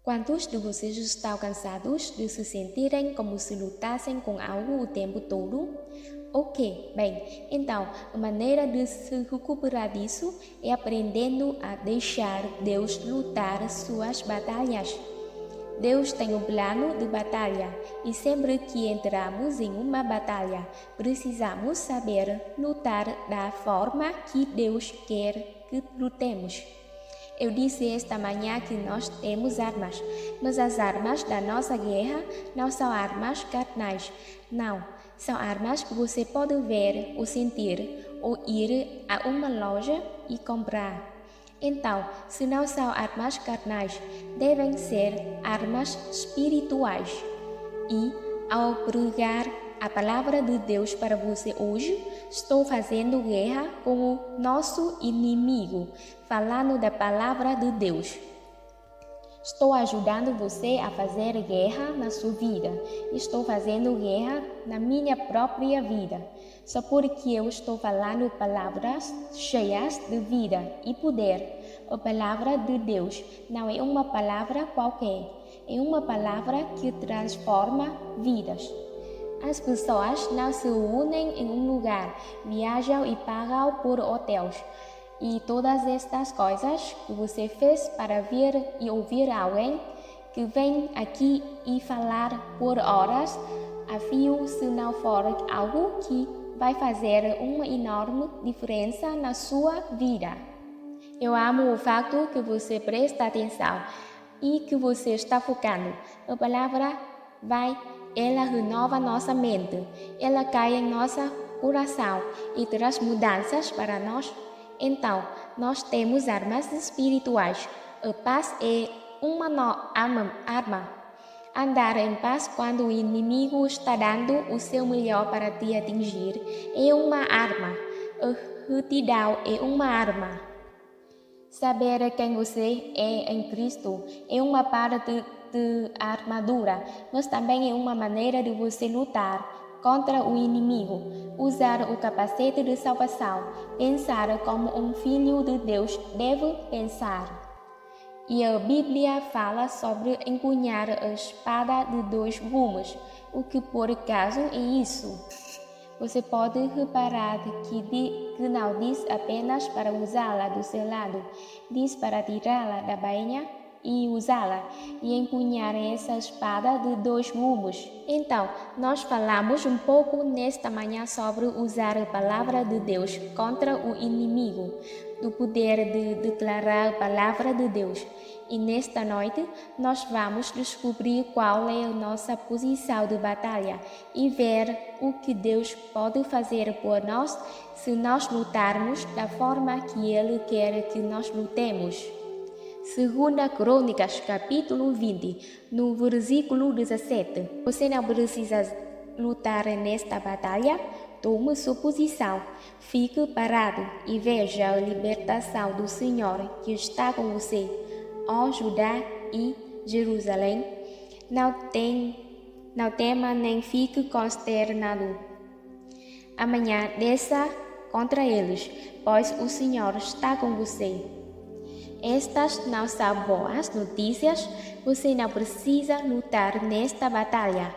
Quantos de vocês estão cansados de se sentirem como se lutassem com algo o tempo todo? Ok, bem, então a maneira de se recuperar disso é aprendendo a deixar Deus lutar suas batalhas. Deus tem um plano de batalha e sempre que entramos em uma batalha, precisamos saber lutar da forma que Deus quer que lutemos. Eu disse esta manhã que nós temos armas, mas as armas da nossa guerra não são armas carnais. Não, são armas que você pode ver ou sentir ou ir a uma loja e comprar. Então, se não são armas carnais, devem ser armas espirituais. E, ao pregar a palavra de Deus para você hoje, estou fazendo guerra com o nosso inimigo, falando da palavra de Deus. Estou ajudando você a fazer guerra na sua vida. Estou fazendo guerra na minha própria vida. Só porque eu estou falando palavras cheias de vida e poder. A palavra de Deus não é uma palavra qualquer. É uma palavra que transforma vidas. As pessoas não se unem em um lugar, viajam e pagam por hotéis. E todas estas coisas que você fez para vir e ouvir alguém que vem aqui e falar por horas a fio, se não for algo que vai fazer uma enorme diferença na sua vida. Eu amo o facto que você presta atenção e que você está focando. A palavra ela renova nossa mente, ela cai em nosso coração e traz mudanças para nós. Então, nós temos armas espirituais. A paz é uma arma. Andar em paz quando o inimigo está dando o seu melhor para te atingir é uma arma. A retidão é uma arma. Saber quem você é em Cristo é uma parte de armadura, mas também é uma maneira de você lutar contra o inimigo, usar o capacete de salvação, pensar como um filho de Deus deve pensar. E a Bíblia fala sobre empunhar a espada de 2 gumes. O que por acaso é isso? Você pode reparar que não diz apenas para usá-la do seu lado, diz para tirá-la da bainha e usá-la e empunhar essa espada de 2 gumes. Então, nós falamos um pouco nesta manhã sobre usar a palavra de Deus contra o inimigo, do poder de declarar a palavra de Deus. E nesta noite, nós vamos descobrir qual é a nossa posição de batalha e ver o que Deus pode fazer por nós se nós lutarmos da forma que Ele quer que nós lutemos. 2 Crônicas, capítulo 20, no versículo 17. Você não precisa lutar nesta batalha? Tome sua posição, fique parado e veja a libertação do Senhor que está com você. Ó Judá e Jerusalém, não tema nem fique consternado. Amanhã desça contra eles, pois o Senhor está com você. Estas não são boas notícias, você não precisa lutar nesta batalha.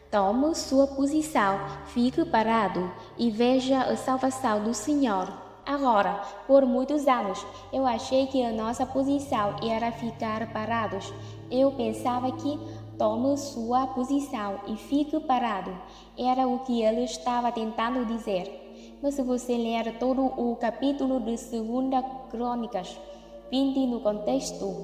Tome sua posição, fique parado e veja a salvação do Senhor. Agora, por muitos anos, eu achei que a nossa posição era ficar parados. Eu pensava que tome sua posição e fique parado. Era o que ele estava tentando dizer. Mas se você ler todo o capítulo de 2 Crônicas 20 no contexto,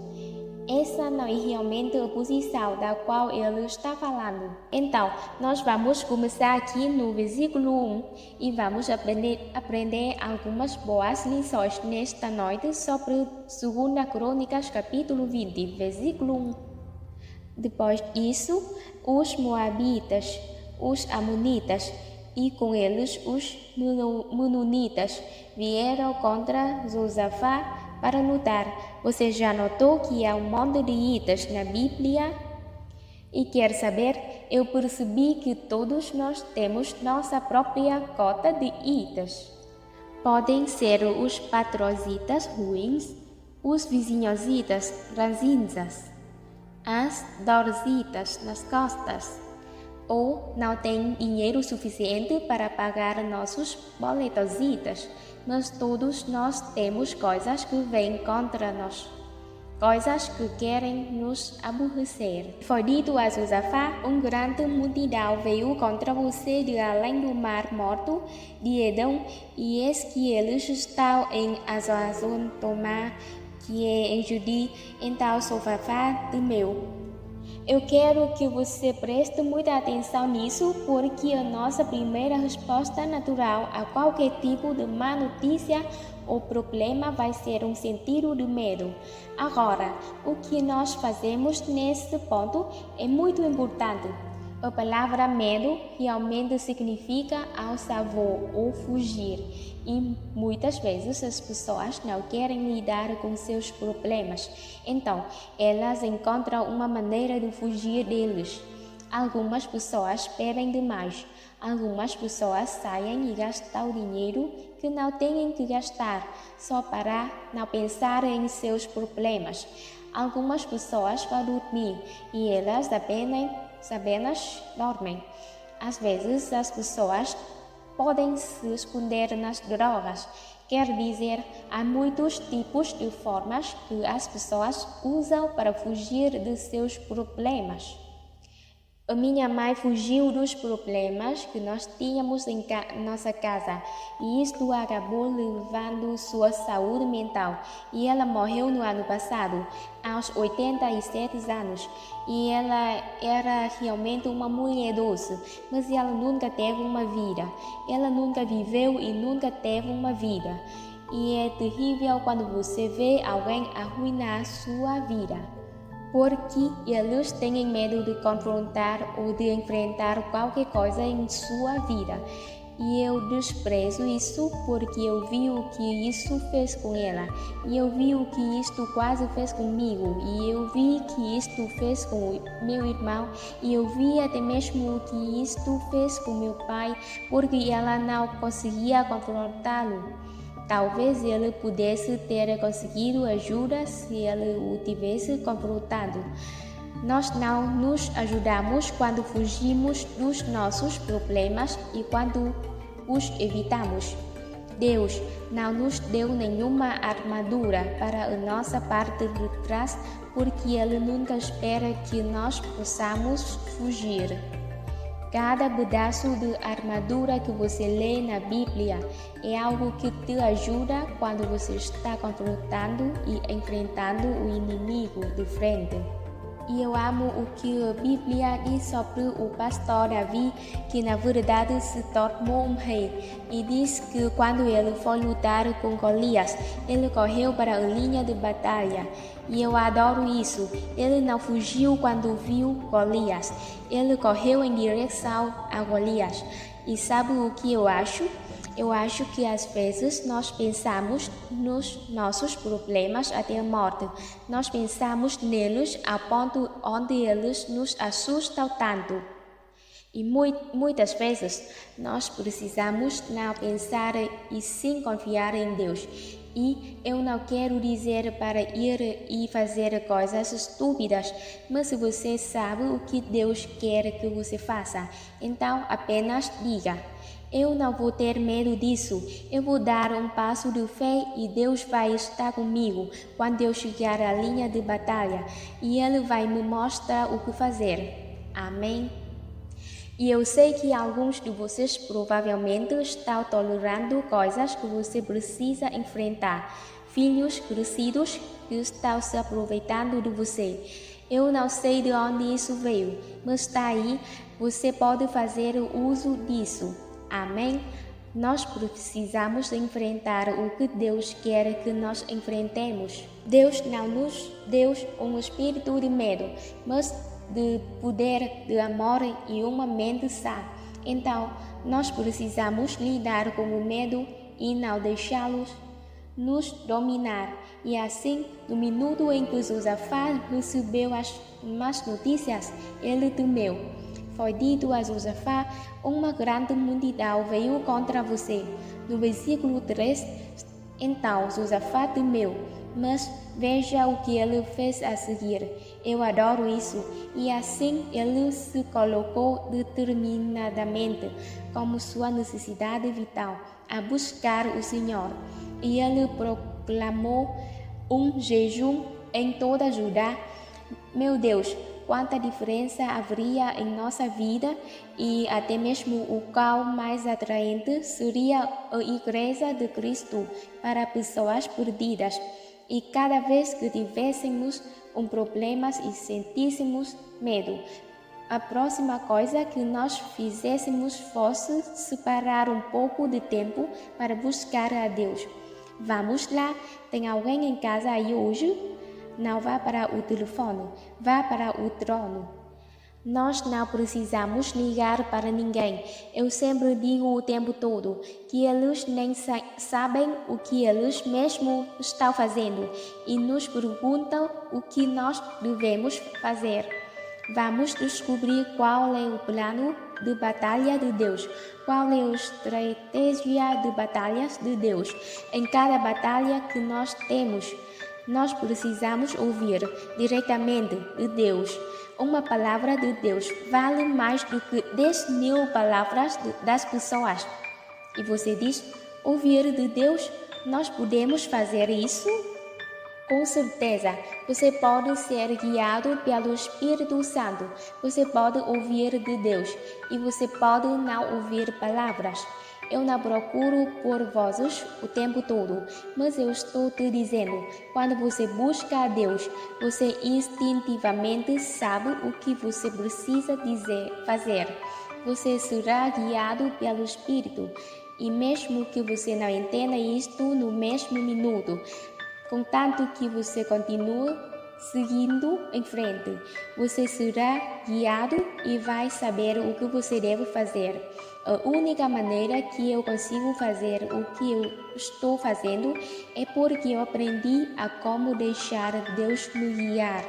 essa não é realmente a posição da qual ele está falando. Então, nós vamos começar aqui no versículo 1 e vamos aprender algumas boas lições nesta noite sobre 2 Crônicas, capítulo 20, versículo 1. Depois disso, os Moabitas, os Amonitas e com eles os Menonitas vieram contra Josafá para lutar. Você já notou que há um monte de itas na Bíblia? E quer saber? Eu percebi que todos nós temos nossa própria cota de itas. Podem ser os patrocitas ruins, os vizinhositas ranzinzas, as dorzitas nas costas, ou não tem dinheiro suficiente para pagar nossos boletositas, mas todos nós temos coisas que vêm contra nós, coisas que querem nos aborrecer. Foi dito a Josafá, grande multidão veio contra você de além do mar morto de Edom, e eis que eles estão em Azazon-Tomar, que é em Judí. Então Josafá temeu. Eu quero que você preste muita atenção nisso, porque a nossa primeira resposta natural a qualquer tipo de má notícia ou problema vai ser um sentido de medo. Agora, o que nós fazemos nesse ponto é muito importante. A palavra medo realmente significa alçavor ou fugir, e muitas vezes as pessoas não querem lidar com seus problemas, então elas encontram uma maneira de fugir deles. Algumas pessoas pedem demais, algumas pessoas saem e gastam o dinheiro que não têm que gastar, só para não pensar em seus problemas. Algumas pessoas vão dormir e elas apenas dormem. Às vezes as pessoas podem se esconder nas drogas. Quer dizer, há muitos tipos de formas que as pessoas usam para fugir de seus problemas. A minha mãe fugiu dos problemas que nós tínhamos em nossa casa, e isto acabou levando sua saúde mental, e ela morreu no ano passado, aos 87 anos, e ela era realmente uma mulher doce, mas ela nunca teve uma vida, ela nunca viveu e nunca teve uma vida, e é terrível quando você vê alguém arruinar sua vida, porque eles têm medo de confrontar ou de enfrentar qualquer coisa em sua vida. E eu desprezo isso porque eu vi o que isso fez com ela, e eu vi o que isto quase fez comigo, e eu vi que isto fez com o meu irmão, e eu vi até mesmo o que isto fez com meu pai, porque ela não conseguia confrontá-lo. Talvez ele pudesse ter conseguido ajuda se ele o tivesse confrontado. Nós não nos ajudamos quando fugimos dos nossos problemas e quando os evitamos. Deus não nos deu nenhuma armadura para a nossa parte de trás, porque Ele nunca espera que nós possamos fugir. Cada pedaço de armadura que você lê na Bíblia é algo que te ajuda quando você está confrontando e enfrentando o inimigo de frente. E eu amo o que a Bíblia diz sobre o pastor Davi, que na verdade se tornou um rei, e diz que quando ele foi lutar com Golias, ele correu para a linha de batalha. E eu adoro isso. Ele não fugiu quando viu Golias, ele correu em direção a Golias. E sabe o que eu acho? Eu acho que às vezes nós pensamos nos nossos problemas até a morte. Nós pensamos neles ao ponto onde eles nos assustam tanto. E muitas vezes nós precisamos não pensar e sim confiar em Deus. E eu não quero dizer para ir e fazer coisas estúpidas, mas se você sabe o que Deus quer que você faça, então apenas diga: eu não vou ter medo disso, eu vou dar um passo de fé e Deus vai estar comigo quando eu chegar à linha de batalha, e Ele vai me mostrar o que fazer. Amém? E eu sei que alguns de vocês provavelmente estão tolerando coisas que você precisa enfrentar, filhos crescidos que estão se aproveitando de você. Eu não sei de onde isso veio, mas está aí, você pode fazer uso disso. Amém? Nós precisamos enfrentar o que Deus quer que nós enfrentemos. Deus não nos deu um espírito de medo, mas de poder, de amor e uma mente sã. Então, nós precisamos lidar com o medo e não deixá-los nos dominar. E assim, no minuto em que Josafá recebeu as más notícias, ele temeu. Foi dito a Josafá: uma grande multidão veio contra você. No versículo 3, então Josafá temeu, mas veja o que ele fez a seguir. Eu adoro isso. E assim ele se colocou determinadamente como sua necessidade vital a buscar o Senhor. E ele proclamou um jejum em toda Judá. Meu Deus, quanta diferença haveria em nossa vida e até mesmo o qual mais atraente seria a Igreja de Cristo para pessoas perdidas. E cada vez que tivéssemos um problema e sentíssemos medo, a próxima coisa que nós fizéssemos fosse separar um pouco de tempo para buscar a Deus. Vamos lá, tem alguém em casa aí hoje? Não vá para o telefone, vá para o trono. Nós não precisamos ligar para ninguém. Eu sempre digo o tempo todo que eles nem sabem o que eles mesmos estão fazendo e nos perguntam o que nós devemos fazer. Vamos descobrir qual é o plano de batalha de Deus, qual é a estratégia de batalhas de Deus. Em cada batalha que nós temos, nós precisamos ouvir diretamente de Deus. Uma palavra de Deus vale mais do que 10.000 palavras das pessoas. E você diz, ouvir de Deus, nós podemos fazer isso? Com certeza, você pode ser guiado pelo Espírito Santo, você pode ouvir de Deus e você pode não ouvir palavras. Eu não procuro por vozes o tempo todo, mas eu estou te dizendo, quando você busca a Deus, você instintivamente sabe o que você precisa fazer. Você será guiado pelo Espírito, e mesmo que você não entenda isto no mesmo minuto, contanto que você continue seguindo em frente, você será guiado e vai saber o que você deve fazer. A única maneira que eu consigo fazer o que eu estou fazendo é porque eu aprendi a como deixar Deus me guiar.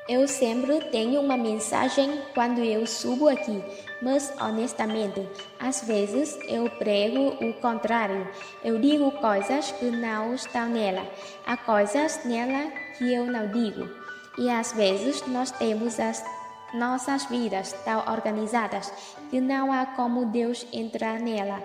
Eu sempre tenho uma mensagem quando eu subo aqui, mas honestamente, às vezes eu prego o contrário. Eu digo coisas que não estão nela, há coisas nela que eu não digo. E às vezes nós temos as nossas vidas tão organizadas que não há como Deus entrar nela.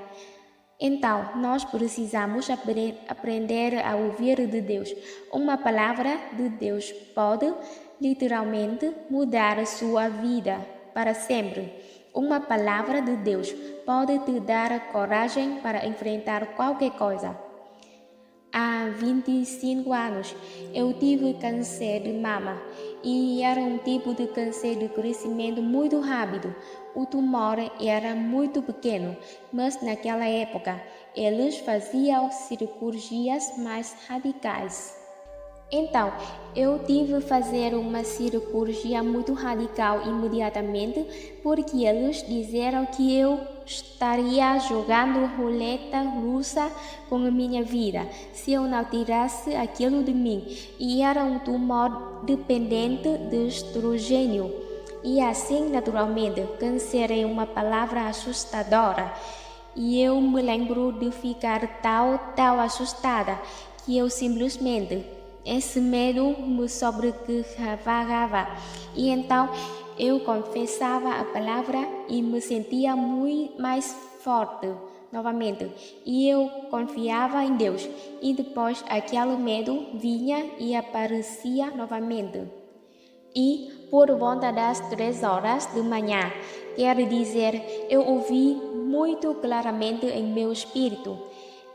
Então, nós precisamos aprender a ouvir de Deus. Uma palavra de Deus pode literalmente mudar a sua vida para sempre. Uma palavra de Deus pode te dar a coragem para enfrentar qualquer coisa. Há 25 anos, eu tive câncer de mama e era um tipo de câncer de crescimento muito rápido. O tumor era muito pequeno, mas naquela época eles faziam cirurgias mais radicais. Então, eu tive que fazer uma cirurgia muito radical imediatamente porque eles disseram que eu estaria jogando roleta russa com a minha vida se eu não tirasse aquilo de mim. E era um tumor dependente de estrogênio. E assim, naturalmente, câncer é uma palavra assustadora. E eu me lembro de ficar tão assustada que eu simplesmente... Esse medo me sobrecarregava e então eu confessava a palavra e me sentia muito mais forte novamente. E eu confiava em Deus e depois aquele medo vinha e aparecia novamente. E por volta das 3 horas da manhã, quer dizer, eu ouvi muito claramente em meu espírito: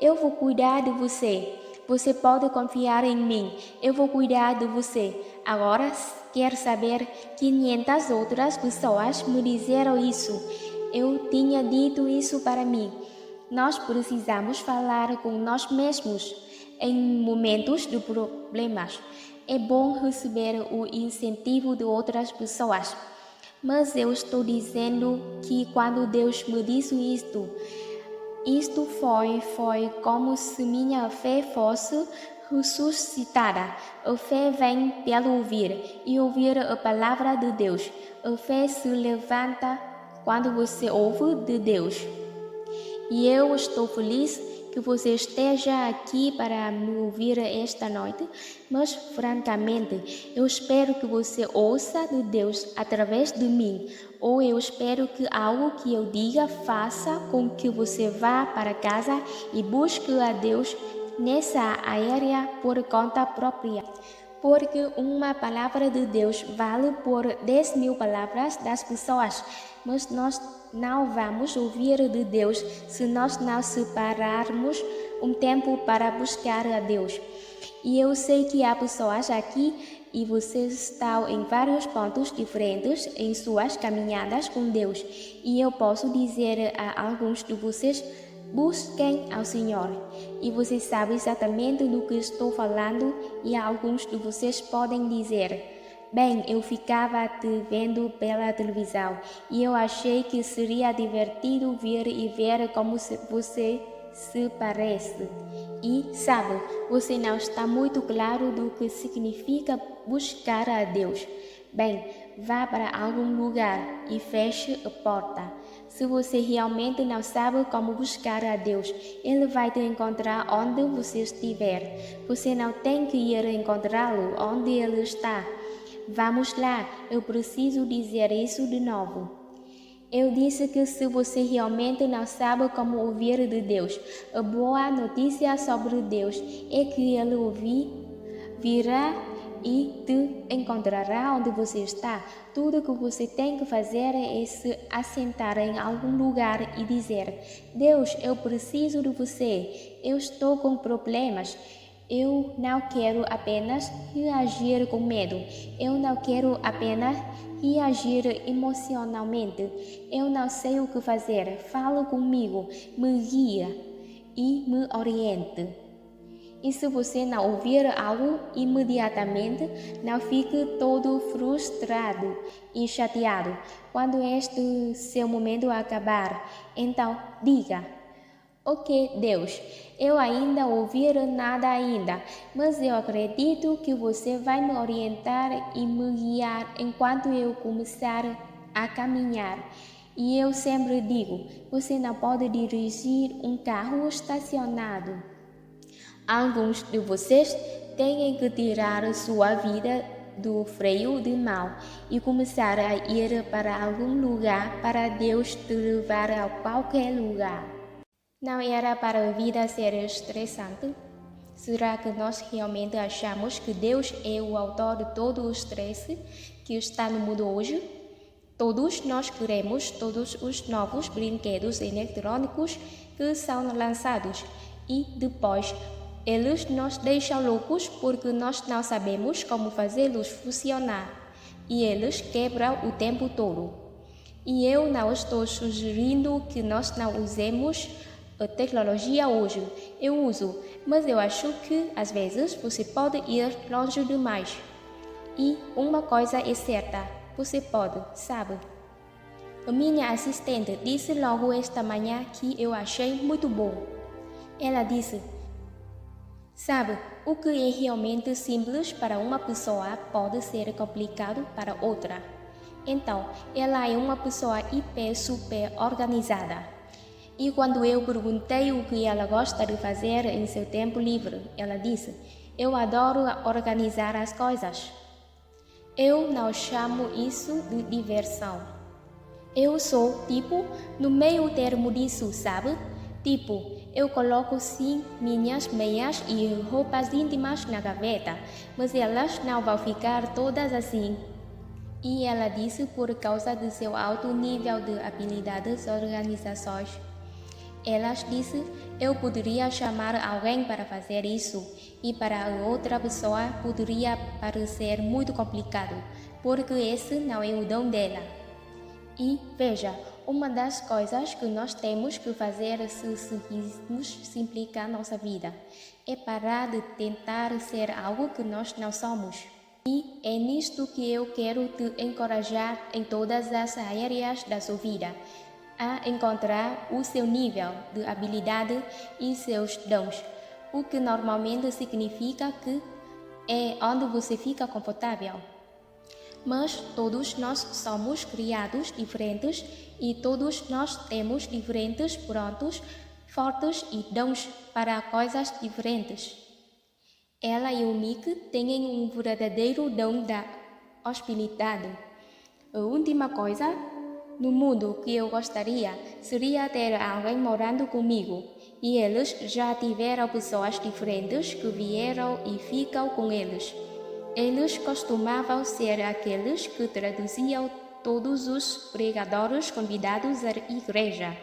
eu vou cuidar de você. Você pode confiar em mim, eu vou cuidar de você. Agora, quer saber, 500 outras pessoas me disseram isso. Eu tinha dito isso para mim. Nós precisamos falar com nós mesmos em momentos de problemas. É bom receber o incentivo de outras pessoas. Mas eu estou dizendo que quando Deus me disse isto foi como se minha fé fosse ressuscitada. A fé vem pelo ouvir e ouvir a palavra de Deus. A fé se levanta quando você ouve de Deus. E eu estou feliz que você esteja aqui para me ouvir esta noite, mas francamente, eu espero que você ouça de Deus através de mim, ou eu espero que algo que eu diga faça com que você vá para casa e busque a Deus nessa área por conta própria. Porque uma palavra de Deus vale por 10.000 palavras das pessoas, mas nós não vamos ouvir de Deus se nós não separarmos um tempo para buscar a Deus. E eu sei que há pessoas aqui e vocês estão em vários pontos diferentes em suas caminhadas com Deus. E eu posso dizer a alguns de vocês: busquem ao Senhor. E você sabe exatamente do que estou falando, e alguns de vocês podem dizer: bem, eu ficava te vendo pela televisão e eu achei que seria divertido vir e ver como você se parece. E sabe, você não está muito claro do que significa buscar a Deus. Bem, vá para algum lugar e feche a porta. Se você realmente não sabe como buscar a Deus, Ele vai te encontrar onde você estiver. Você não tem que ir encontrá-lo onde Ele está. Vamos lá, eu preciso dizer isso de novo. Eu disse que se você realmente não sabe como ouvir de Deus, a boa notícia sobre Deus é que Ele virá e te encontrará onde você está. Tudo que você tem que fazer é se assentar em algum lugar e dizer: Deus, eu preciso de você. Eu estou com problemas. Eu não quero apenas reagir com medo. Eu não quero apenas reagir emocionalmente. Eu não sei o que fazer. Fala comigo, me guia e me oriente. E se você não ouvir algo imediatamente, não fique todo frustrado e chateado. Quando este seu momento acabar, então diga: ok, Deus, eu ainda ouvir nada ainda, mas eu acredito que você vai me orientar e me guiar enquanto eu começar a caminhar. E eu sempre digo: você não pode dirigir um carro estacionado. Alguns de vocês têm que tirar sua vida do freio de mão e começar a ir para algum lugar para Deus te levar a qualquer lugar. Não era para a vida ser estressante? Será que nós realmente achamos que Deus é o autor de todo o estresse que está no mundo hoje? Todos nós queremos todos os novos brinquedos eletrônicos que são lançados e depois eles nos deixam loucos porque nós não sabemos como fazê-los funcionar e eles quebram o tempo todo. E eu não estou sugerindo que nós não usemos a tecnologia hoje. Eu uso, mas eu acho que às vezes você pode ir longe demais. E uma coisa é certa, você pode, sabe? A minha assistente disse logo esta manhã que eu achei muito bom. Ela disse: sabe, o que é realmente simples para uma pessoa pode ser complicado para outra. Então, ela é uma pessoa super organizada. E quando eu perguntei o que ela gosta de fazer em seu tempo livre, ela disse: eu adoro organizar as coisas. Eu não chamo isso de diversão. Eu sou, no meio termo disso, sabe? Eu coloco sim minhas meias e roupas íntimas na gaveta, mas elas não vão ficar todas assim. E ela disse por causa de seu alto nível de habilidades organizações. Ela disse: eu poderia chamar alguém para fazer isso, e para a outra pessoa poderia parecer muito complicado, porque esse não é o dom dela. E veja, uma das coisas que nós temos que fazer se seguirmos simplificar nossa vida é parar de tentar ser algo que nós não somos. E é nisto que eu quero te encorajar em todas as áreas da sua vida, a encontrar o seu nível de habilidade e seus dons, o que normalmente significa que é onde você fica confortável. Mas todos nós somos criados diferentes e todos nós temos diferentes pontos fortes e dons para coisas diferentes. Ela e o Nick têm um verdadeiro dom da hospitalidade. A última coisa no mundo que eu gostaria seria ter alguém morando comigo, e eles já tiveram pessoas diferentes que vieram e ficam com eles. Eles costumavam ser aqueles que traduziam todos os pregadores convidados à igreja.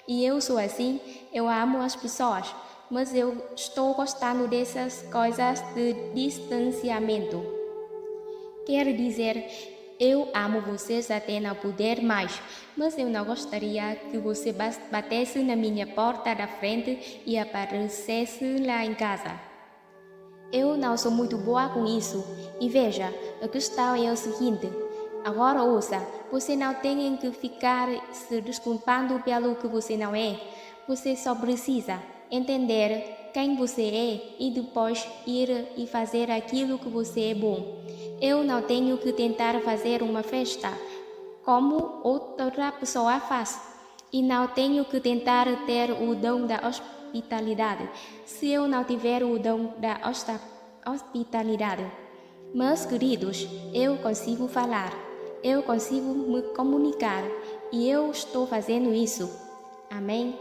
E eu sou assim, eu amo as pessoas, mas eu estou gostando dessas coisas de distanciamento. Quer dizer, eu amo vocês até não poder mais, mas eu não gostaria que você batesse na minha porta da frente e aparecesse lá em casa. Eu não sou muito boa com isso. E veja, a questão é o seguinte. Agora ouça, você não tem que ficar se desculpando pelo que você não é. Você só precisa entender quem você é e depois ir e fazer aquilo que você é bom. Eu não tenho que tentar fazer uma festa como outra pessoa faz. E não tenho que tentar ter o dom da hospitalidade se eu não tiver o dom da hospitalidade. Mas, queridos, eu consigo falar, eu consigo me comunicar e eu estou fazendo isso. Amém?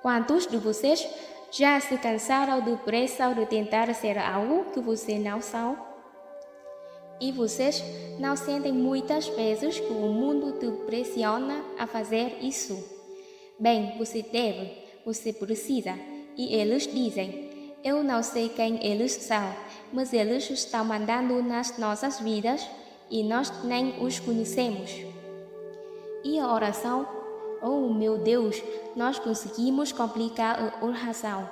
Quantos de vocês já se cansaram depressa de tentar ser algo que vocês não são? E vocês não sentem muitas vezes que o mundo te pressiona a fazer isso? Bem, você deve, você precisa. E eles dizem, eu não sei quem eles são, mas eles estão mandando nas nossas vidas e nós nem os conhecemos. E a oração? Oh, meu Deus, nós conseguimos complicar a oração.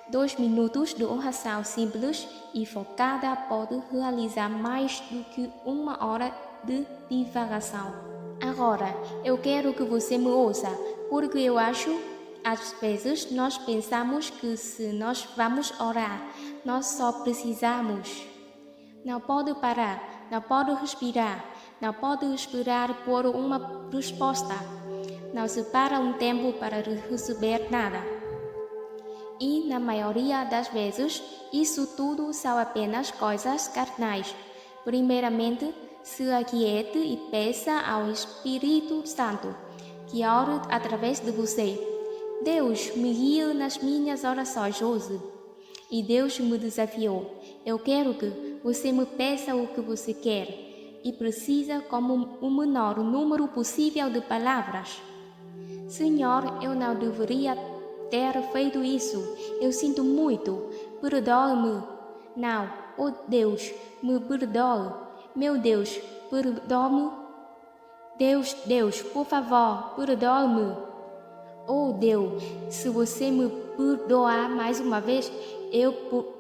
2 minutos de oração simples e focada pode realizar mais do que 1 hora de divagação. Agora, eu quero que você me ouça, porque eu acho, às vezes, nós pensamos que se nós vamos orar, nós só precisamos. Não pode parar, não pode respirar, não pode esperar por uma resposta. Não se para um tempo para receber nada. E, na maioria das vezes, isso tudo são apenas coisas carnais. Primeiramente, se aquiete e peça ao Espírito Santo, que ore através de você. Deus, me guie nas minhas orações hoje. E Deus me desafiou. Eu quero que você me peça o que você quer e precisa como o menor número possível de palavras. Senhor, eu não deveria ter feito isso. Eu sinto muito. Perdoe-me. Não. Oh Deus, me perdoe. Meu Deus, perdoe-me. Deus, por favor, perdoe-me. Oh Deus, se você me perdoar mais uma vez, eu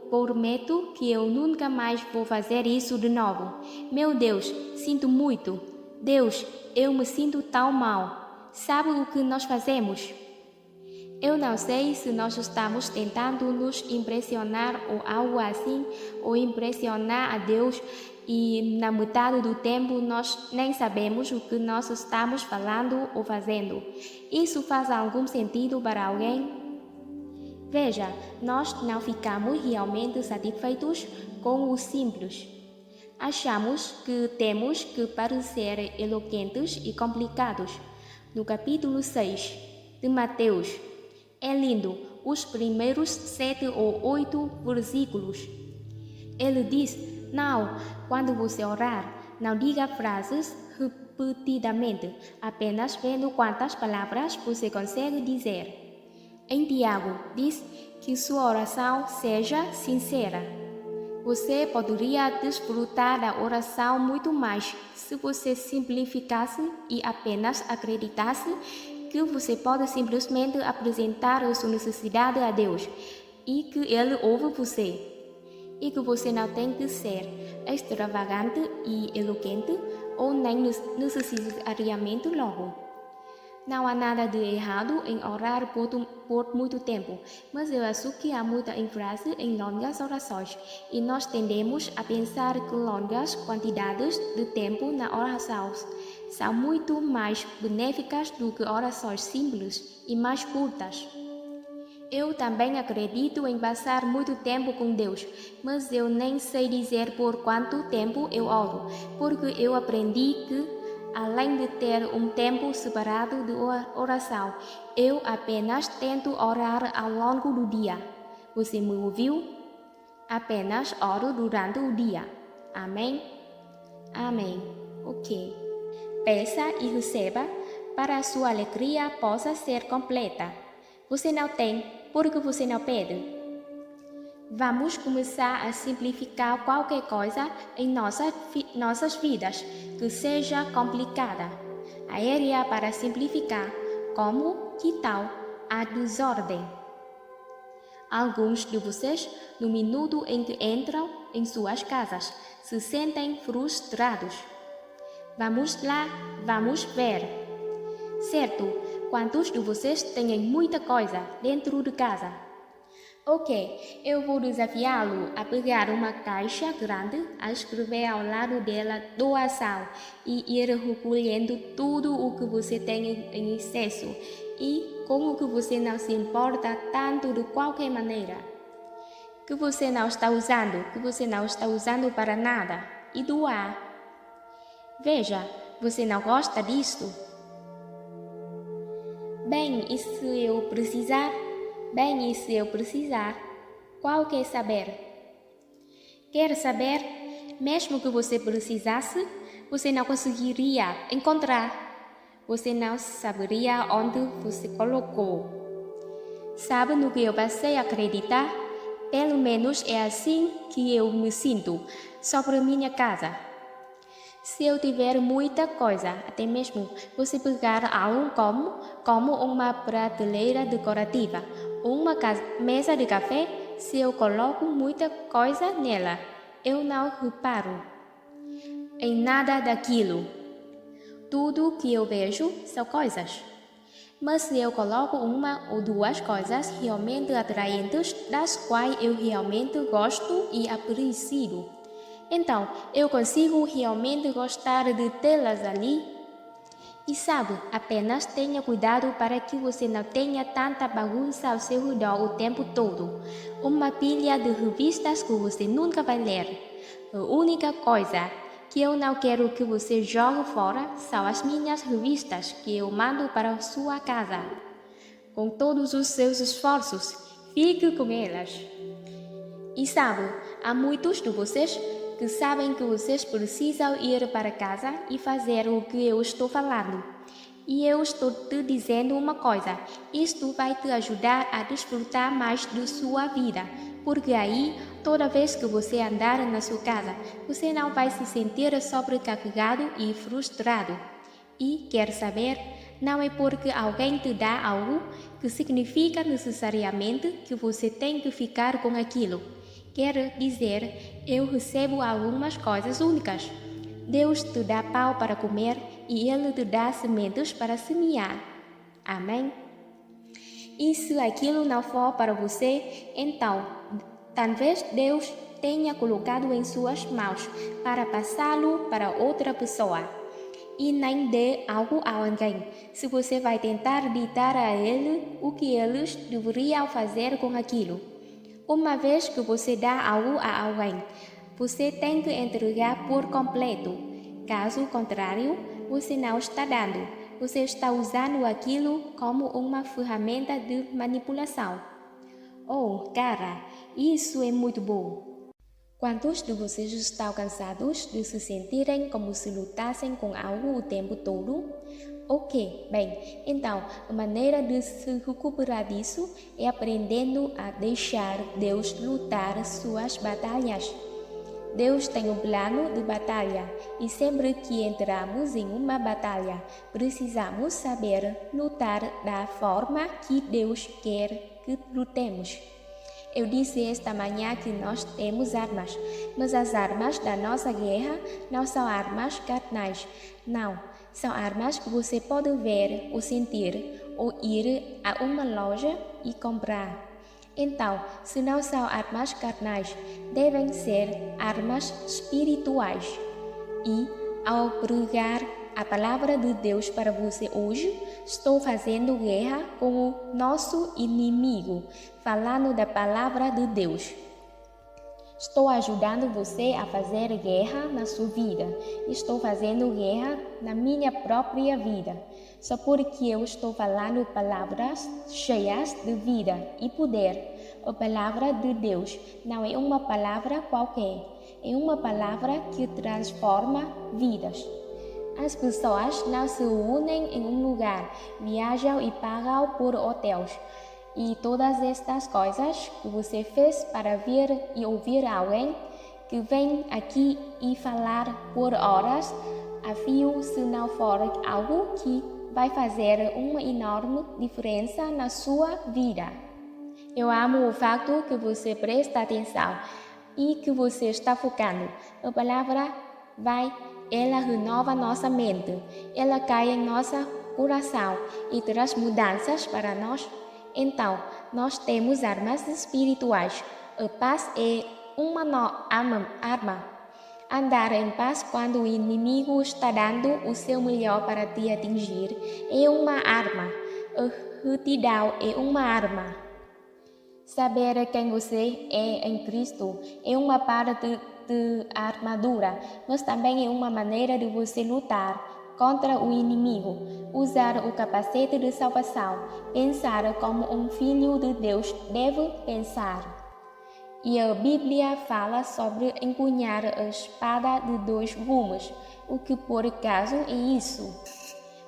prometo que eu nunca mais vou fazer isso de novo. Meu Deus, sinto muito. Deus, eu me sinto tão mal. Sabe o que nós fazemos? Eu não sei se nós estamos tentando nos impressionar ou algo assim, ou impressionar a Deus, e na metade do tempo nós nem sabemos o que nós estamos falando ou fazendo. Isso faz algum sentido para alguém? Veja, nós não ficamos realmente satisfeitos com o simples. Achamos que temos que parecer eloquentes e complicados. No capítulo 6 de Mateus, é lindo, os primeiros 7 ou 8 versículos. Ele diz, não, quando você orar, não diga frases repetidamente, apenas vendo quantas palavras você consegue dizer. Em Tiago, diz que sua oração seja sincera. Você poderia desfrutar da oração muito mais se você simplificasse e apenas acreditasse que você pode simplesmente apresentar a sua necessidade a Deus e que Ele ouve você. E que você não tem que ser extravagante e eloquente ou nem necessariamente longo. Não há nada de errado em orar por muito tempo, mas eu acho que há muita ênfase em longas orações e nós tendemos a pensar que longas quantidades de tempo na oração são muito mais benéficas do que orações simples e mais curtas. Eu também acredito em passar muito tempo com Deus, mas eu nem sei dizer por quanto tempo eu oro, porque eu aprendi que, além de ter um tempo separado de oração, eu apenas tento orar ao longo do dia. Você me ouviu? Apenas oro durante o dia. Amém? Amém. Ok. Peça e receba para a sua alegria possa ser completa. Você não tem porque você não pede. Vamos começar a simplificar qualquer coisa em nossas vidas que seja complicada. A área para simplificar, como que tal a desordem? Alguns de vocês, no minuto em que entram em suas casas, se sentem frustrados. Vamos lá, vamos ver. Certo, quantos de vocês têm muita coisa dentro de casa? Ok, eu vou desafiá-lo a pegar uma caixa grande, a escrever ao lado dela doação e ir recolhendo tudo o que você tem em excesso e com o que você não se importa tanto de qualquer maneira. Que você não está usando para nada e doar. Veja, você não gosta disto? Bem, e se eu precisar? Qual quer saber? Quer saber? Mesmo que você precisasse, você não conseguiria encontrar. Você não saberia onde você colocou. Sabe no que eu passei a acreditar? Pelo menos é assim que eu me sinto sobre minha casa. Se eu tiver muita coisa, até mesmo você pegar algo como uma prateleira decorativa, uma mesa de café, se eu coloco muita coisa nela, eu não reparo em nada daquilo. Tudo que eu vejo são coisas. Mas se eu coloco uma ou duas coisas realmente atraentes, das quais eu realmente gosto e aprecio, então eu consigo realmente gostar de tê-las ali. E sabe, apenas tenha cuidado para que você não tenha tanta bagunça ao seu redor o tempo todo. Uma pilha de revistas que você nunca vai ler. A única coisa que eu não quero que você jogue fora são as minhas revistas que eu mando para a sua casa. Com todos os seus esforços, fique com elas. E sabe, há muitos de vocês que sabem que vocês precisam ir para casa e fazer o que eu estou falando. E eu estou te dizendo uma coisa, isto vai te ajudar a desfrutar mais de sua vida, porque aí, toda vez que você andar na sua casa, você não vai se sentir sobrecarregado e frustrado. E, quer saber, não é porque alguém te dá algo que significa necessariamente que você tem que ficar com aquilo. Quer dizer, eu recebo algumas coisas únicas. Deus te dá pão para comer e Ele te dá sementes para semear. Amém? E se aquilo não for para você, então, talvez Deus tenha colocado em suas mãos para passá-lo para outra pessoa. E nem dê algo a alguém, se você vai tentar ditar a ele o que eles deveriam fazer com aquilo. Uma vez que você dá algo a alguém, você tem que entregar por completo. Caso contrário, você não está dando. Você está usando aquilo como uma ferramenta de manipulação. Oh, cara, isso é muito bom. Quantos de vocês estão cansados de se sentirem como se lutassem com algo o tempo todo? Ok, bem, então a maneira de se recuperar disso é aprendendo a deixar Deus lutar suas batalhas. Deus tem um plano de batalha e sempre que entramos em uma batalha, precisamos saber lutar da forma que Deus quer que lutemos. Eu disse esta manhã que nós temos armas, mas as armas da nossa guerra não são armas carnais, não. São armas que você pode ver ou sentir ou ir a uma loja e comprar. Então, se não são armas carnais, devem ser armas espirituais. E, ao pregar a palavra de Deus para você hoje. Estou fazendo guerra com o nosso inimigo, falando da palavra de Deus. Estou ajudando você a fazer guerra na sua vida. Estou fazendo guerra na minha própria vida. Só porque eu estou falando palavras cheias de vida e poder. A palavra de Deus não é uma palavra qualquer. É uma palavra que transforma vidas. As pessoas não se unem em um lugar, viajam e pagam por hotéis. E todas estas coisas que você fez para vir e ouvir alguém que vem aqui e falar por horas a fio, se não for algo que vai fazer uma enorme diferença na sua vida. Eu amo o facto que você presta atenção e que você está focando. A palavra ela renova nossa mente, ela cai em nosso coração e traz mudanças para nós. Então, nós temos armas espirituais. A paz é uma arma. Andar em paz quando o inimigo está dando o seu melhor para te atingir é uma arma. A retidão é uma arma. Saber quem você é em Cristo é uma parte de armadura, mas também é uma maneira de você lutar contra o inimigo, usar o capacete de salvação, pensar como um filho de Deus deve pensar. E a Bíblia fala sobre empunhar a espada de 2 gumes. O que por acaso é isso?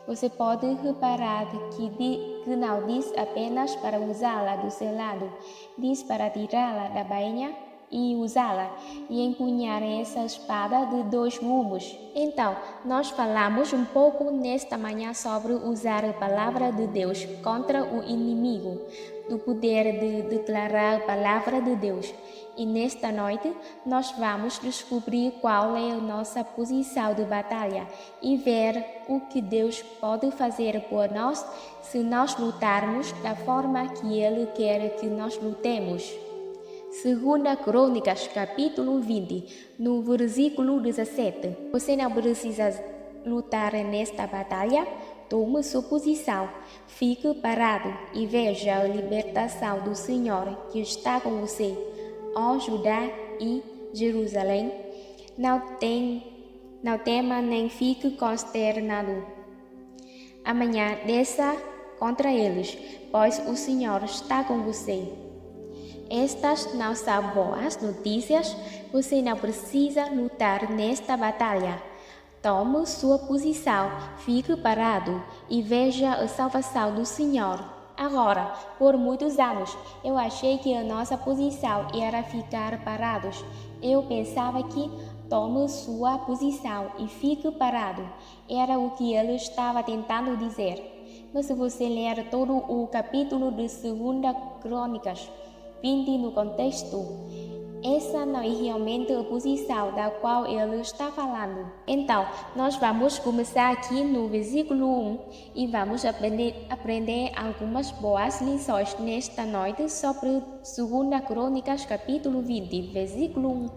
Você pode reparar que não diz apenas para usá-la do seu lado, diz para tirá-la da bainha e usá-la e empunhar essa espada de 2 gumes. Então, nós falamos um pouco nesta manhã sobre usar a palavra de Deus contra o inimigo, do poder de declarar a palavra de Deus. E nesta noite, nós vamos descobrir qual é a nossa posição de batalha e ver o que Deus pode fazer por nós se nós lutarmos da forma que Ele quer que nós lutemos. 2 Crônicas, capítulo 20, no versículo 17. Você não precisa lutar nesta batalha? Tome sua posição, fique parado e veja a libertação do Senhor que está com você. Ó Judá e Jerusalém, não tema nem fique consternado. Amanhã desça contra eles, pois o Senhor está com você. Estas não são boas notícias, você não precisa lutar nesta batalha. Tome sua posição, fique parado e veja a salvação do Senhor. Agora, por muitos anos, eu achei que a nossa posição era ficar parados. Eu pensava que tome sua posição e fique parado. Era o que ele estava tentando dizer. Mas se você ler todo o capítulo de 2 Crônicas 20 no contexto, essa não é realmente a posição da qual ele está falando. Então, nós vamos começar aqui no versículo 1 e vamos aprender algumas boas lições nesta noite sobre 2 Crônicas, capítulo 20, versículo 1.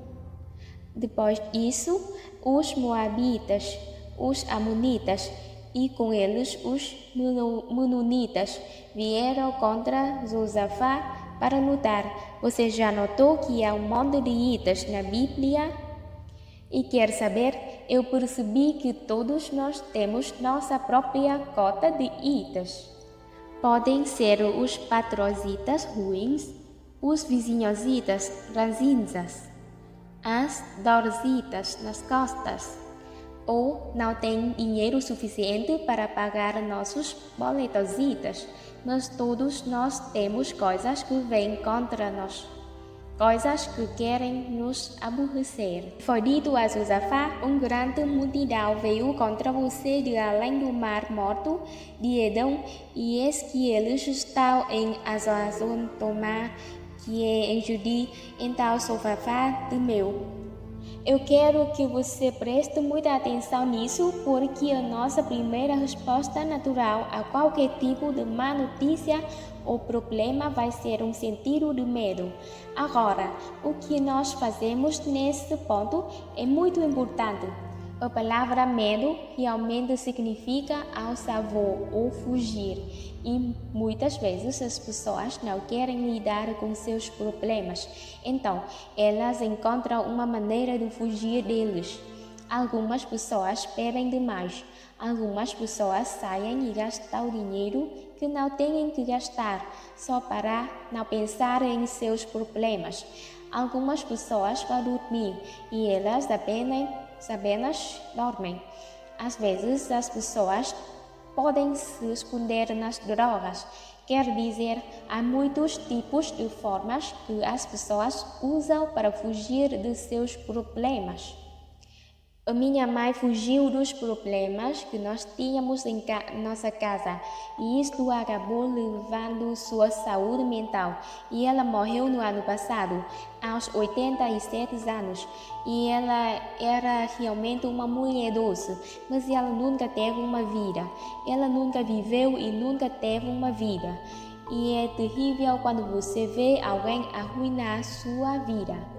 Depois disso, os Moabitas, os Amonitas e com eles os Menonitas vieram contra Josafá para lutar. Você já notou que há um monte de itas na Bíblia? E quer saber? Eu percebi que todos nós temos nossa própria cota de itas. Podem ser os patrocitas ruins, os vizinhositas ranzinzas, as dorzitas nas costas, ou não tem dinheiro suficiente para pagar nossos boletositas. Mas todos nós temos coisas que vêm contra nós, coisas que querem nos aborrecer. Foi dito a Josafá: grande multidão veio contra você de além do mar morto de Edom, e eis que eles estão em Azazon Tomá, que é em Judí. Então Josafá temeu. Eu quero que você preste muita atenção nisso, porque a nossa primeira resposta natural a qualquer tipo de má notícia ou problema vai ser um sentido de medo. Agora, o que nós fazemos nesse ponto é muito importante. A palavra medo realmente significa alçavor ou fugir, e muitas vezes as pessoas não querem lidar com seus problemas, então elas encontram uma maneira de fugir deles. Algumas pessoas bebem demais, algumas pessoas saem e gastam o dinheiro que não têm que gastar, só para não pensar em seus problemas. Algumas pessoas vão dormir e elas apenas dormem. Às vezes as pessoas podem se esconder nas drogas. Quer dizer, há muitos tipos de formas que as pessoas usam para fugir de seus problemas. A minha mãe fugiu dos problemas que nós tínhamos em nossa casa e isto acabou levando sua saúde mental. E ela morreu no ano passado, aos 87 anos. E ela era realmente uma mulher doce, mas ela nunca teve uma vida. Ela nunca viveu e nunca teve uma vida. E é terrível quando você vê alguém arruinar sua vida,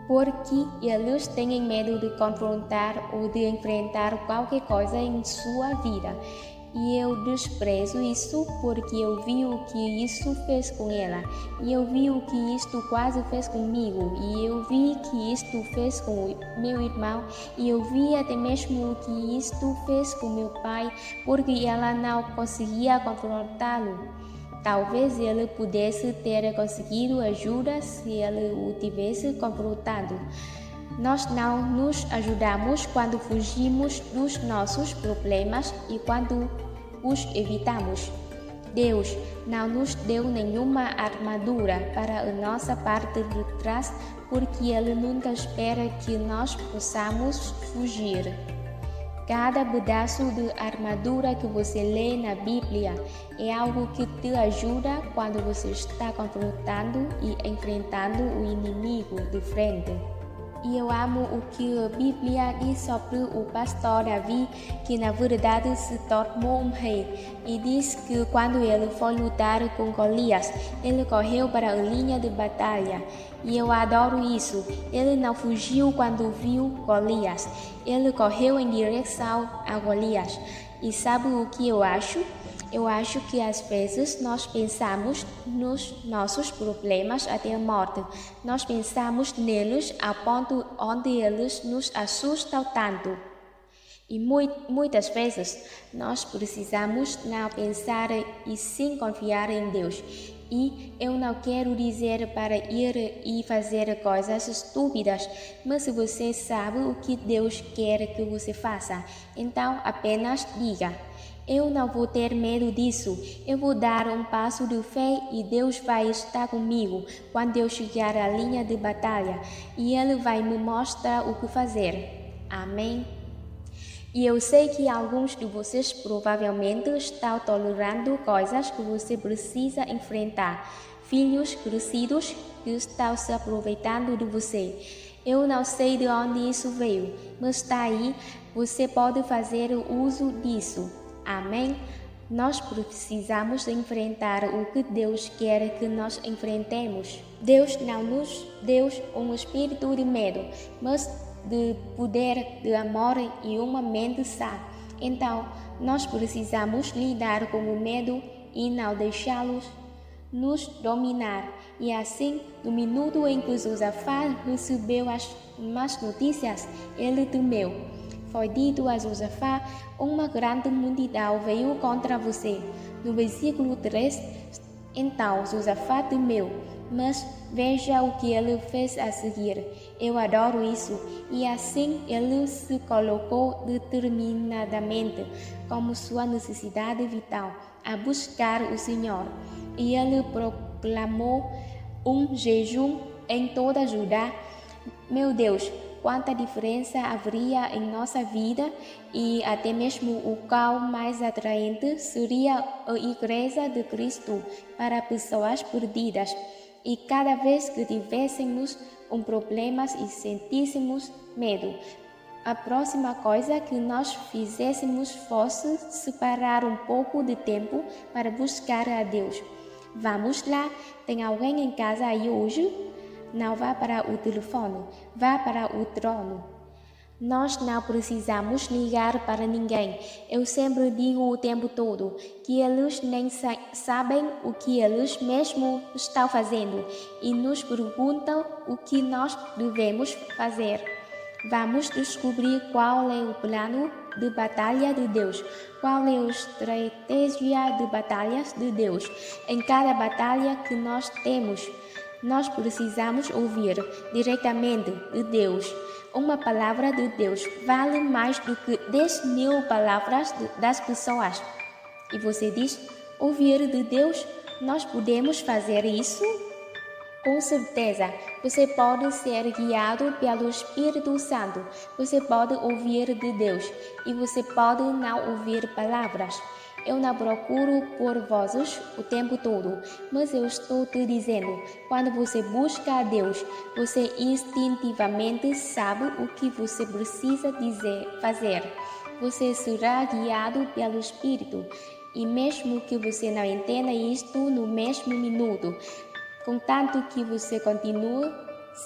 porque eles têm medo de confrontar ou de enfrentar qualquer coisa em sua vida. E eu desprezo isso porque eu vi o que isso fez com ela. E eu vi o que isto quase fez comigo. E eu vi que isto fez com o meu irmão. E eu vi até mesmo o que isto fez com meu pai, porque ela não conseguia confrontá-lo. Talvez ele pudesse ter conseguido ajuda se ele o tivesse confrontado. Nós não nos ajudamos quando fugimos dos nossos problemas e quando os evitamos. Deus não nos deu nenhuma armadura para a nossa parte de trás, porque Ele nunca espera que nós possamos fugir. Cada pedaço de armadura que você lê na Bíblia é algo que te ajuda quando você está confrontando e enfrentando o inimigo de frente. E eu amo o que a Bíblia diz sobre o pastor Davi, que na verdade se tornou um rei. E diz que quando ele foi lutar com Golias, ele correu para a linha de batalha. E eu adoro isso. Ele não fugiu quando viu Golias. Ele correu em direção a Golias. E sabe o que eu acho? Eu acho que às vezes nós pensamos nos nossos problemas até a morte. Nós pensamos neles ao ponto onde eles nos assustam tanto. E muitas vezes nós precisamos não pensar e sim confiar em Deus. E eu não quero dizer para ir e fazer coisas estúpidas, mas se você sabe o que Deus quer que você faça, então apenas diga: eu não vou ter medo disso. Eu vou dar um passo de fé e Deus vai estar comigo quando eu chegar à linha de batalha e Ele vai me mostrar o que fazer. Amém? E eu sei que alguns de vocês provavelmente estão tolerando coisas que você precisa enfrentar. Filhos crescidos que estão se aproveitando de você. Eu não sei de onde isso veio, mas está aí. Você pode fazer uso disso. Amém? Nós precisamos enfrentar o que Deus quer que nós enfrentemos. Deus não nos deu um espírito de medo, mas de poder, de amor e uma mente sã. Então, nós precisamos lidar com o medo e não deixá-los nos dominar. E assim, no minuto em que Josafá recebeu as más notícias, ele temeu. Foi dito a Josafá: uma grande multidão veio contra você. No versículo 3, então Josafá temeu, mas veja o que ele fez a seguir. Eu adoro isso. E assim ele se colocou determinadamente, como sua necessidade vital, a buscar o Senhor. E ele proclamou um jejum em toda Judá. Meu Deus, quanta diferença haveria em nossa vida, e até mesmo o qual mais atraente seria a Igreja de Cristo para pessoas perdidas. E cada vez que tivéssemos um problema e sentíssemos medo, a próxima coisa que nós fizéssemos fosse separar um pouco de tempo para buscar a Deus. Vamos lá, tem alguém em casa aí hoje? Não vá para o telefone, vá para o trono. Nós não precisamos ligar para ninguém. Eu sempre digo o tempo todo que eles nem sabem o que eles mesmos estão fazendo e nos perguntam o que nós devemos fazer. Vamos descobrir qual é o plano de batalha de Deus, qual é a estratégia de batalhas de Deus. Em cada batalha que nós temos, nós precisamos ouvir diretamente de Deus. Uma palavra de Deus vale mais do que 10.000 palavras das pessoas. E você diz, ouvir de Deus, nós podemos fazer isso? Com certeza, você pode ser guiado pelo Espírito Santo, você pode ouvir de Deus e você pode não ouvir palavras. Eu não procuro por vozes o tempo todo, mas eu estou te dizendo, quando você busca a Deus, você instintivamente sabe o que você precisa fazer. Você será guiado pelo Espírito, e mesmo que você não entenda isto no mesmo minuto, contanto que você continue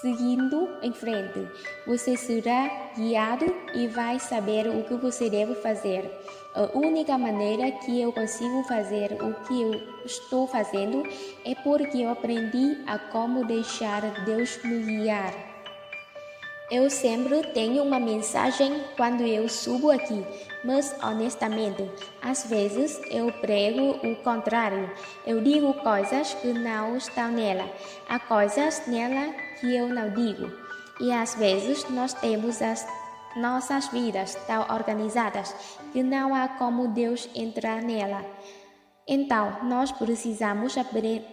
seguindo em frente, você será guiado e vai saber o que você deve fazer. A única maneira que eu consigo fazer o que eu estou fazendo é porque eu aprendi a como deixar Deus me guiar. Eu sempre tenho uma mensagem quando eu subo aqui, mas honestamente, às vezes eu prego o contrário. Eu digo coisas que não estão nela, há coisas nela que eu não digo. E às vezes nós temos as nossas vidas tão organizadas que não há como Deus entrar nela. Então, nós precisamos